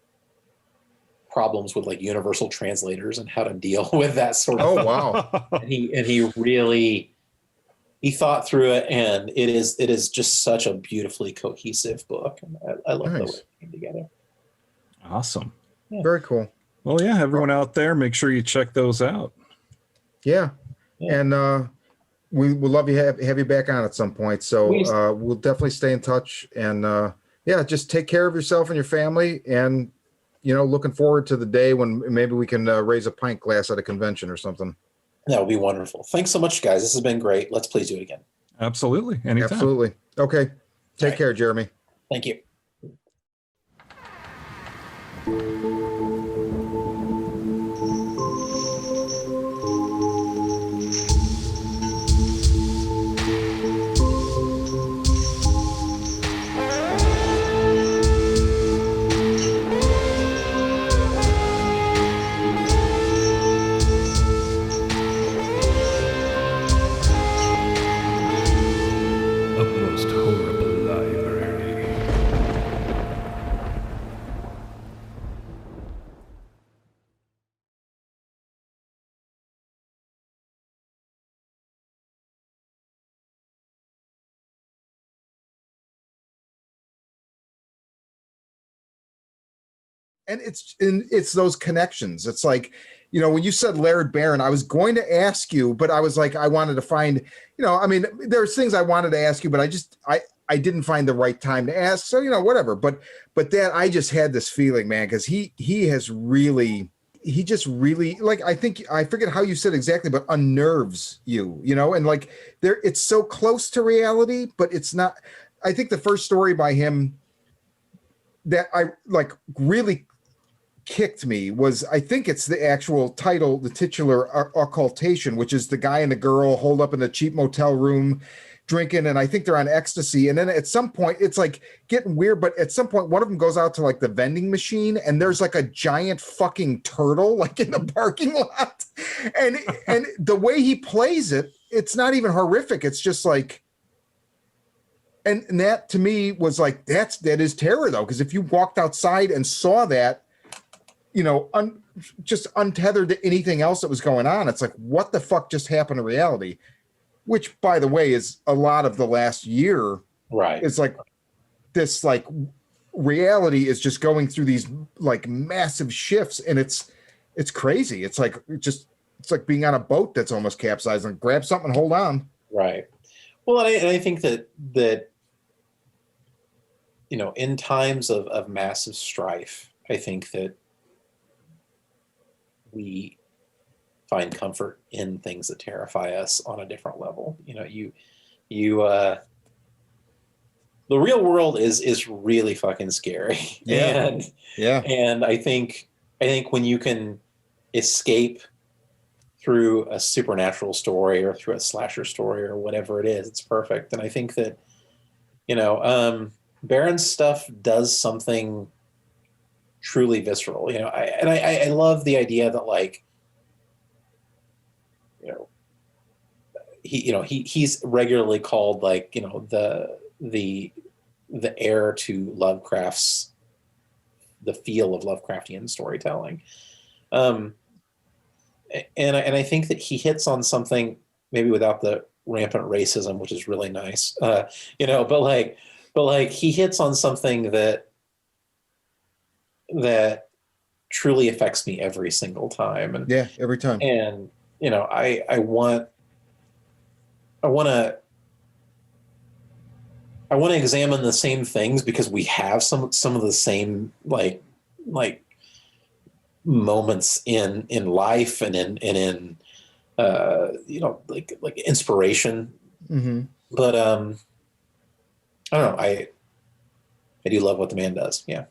problems with like universal translators and how to deal with that sort of Oh wow. and he really thought through it, and it is just such a beautifully cohesive book, and I love the way it came together. Awesome. Yeah. Very cool. Well, yeah, everyone out there, make sure you check those out. Yeah. And we would love to have you back on at some point, so we'll definitely stay in touch, and just take care of yourself and your family, and looking forward to the day when maybe we can raise a pint glass at a convention or something. That would be wonderful. Thanks so much, guys. This has been great. Let's please do it again. Absolutely. Anytime. Absolutely. Okay. Take care, Jeremy. Thank you. A most horrible library. And it's those connections. It's like, when you said Laird Barron, I was going to ask you, but I was like, I wanted to find, there's things I wanted to ask you, but I didn't find the right time to ask. So, whatever. But that I just had this feeling, man, because he just really, like, I forget how you said exactly, but unnerves you, and like it's so close to reality, but it's not. I think the first story by him that I like really kicked me was, I think it's the actual title, The Titular Occultation, which is the guy and the girl holed up in a cheap motel room drinking, and I think they're on ecstasy. And then at some point it's like getting weird, but at some point one of them goes out to like the vending machine, and there's like a giant fucking turtle like in the parking lot. And the way he plays it, it's not even horrific. It's just like, and that to me was like, that is terror though. Because if you walked outside and saw that, just untethered to anything else that was going on, it's like, what the fuck just happened to reality? Which, by the way, is a lot of the last year. Right. It's like this, like, reality is just going through these like massive shifts, and it's crazy. It's like being on a boat that's almost capsized, and grab something and hold on. Right. Well, and I think that in times of massive strife, I think that we find comfort in things that terrify us on a different level. You the real world is really fucking scary. Yeah. And I think when you can escape through a supernatural story or through a slasher story or whatever it is, it's perfect. And I think that, Baron's stuff does something truly visceral, I love the idea that, like, he's regularly called, like, the heir to Lovecraft's, the feel of Lovecraftian storytelling. And I think that he hits on something, maybe without the rampant racism, which is really nice, but he hits on something that truly affects me every single time. And Yeah, every time. And I want to examine the same things, because we have some of the same like moments in life and in like inspiration. Mm-hmm. But I don't know. I do love what the man does. Yeah.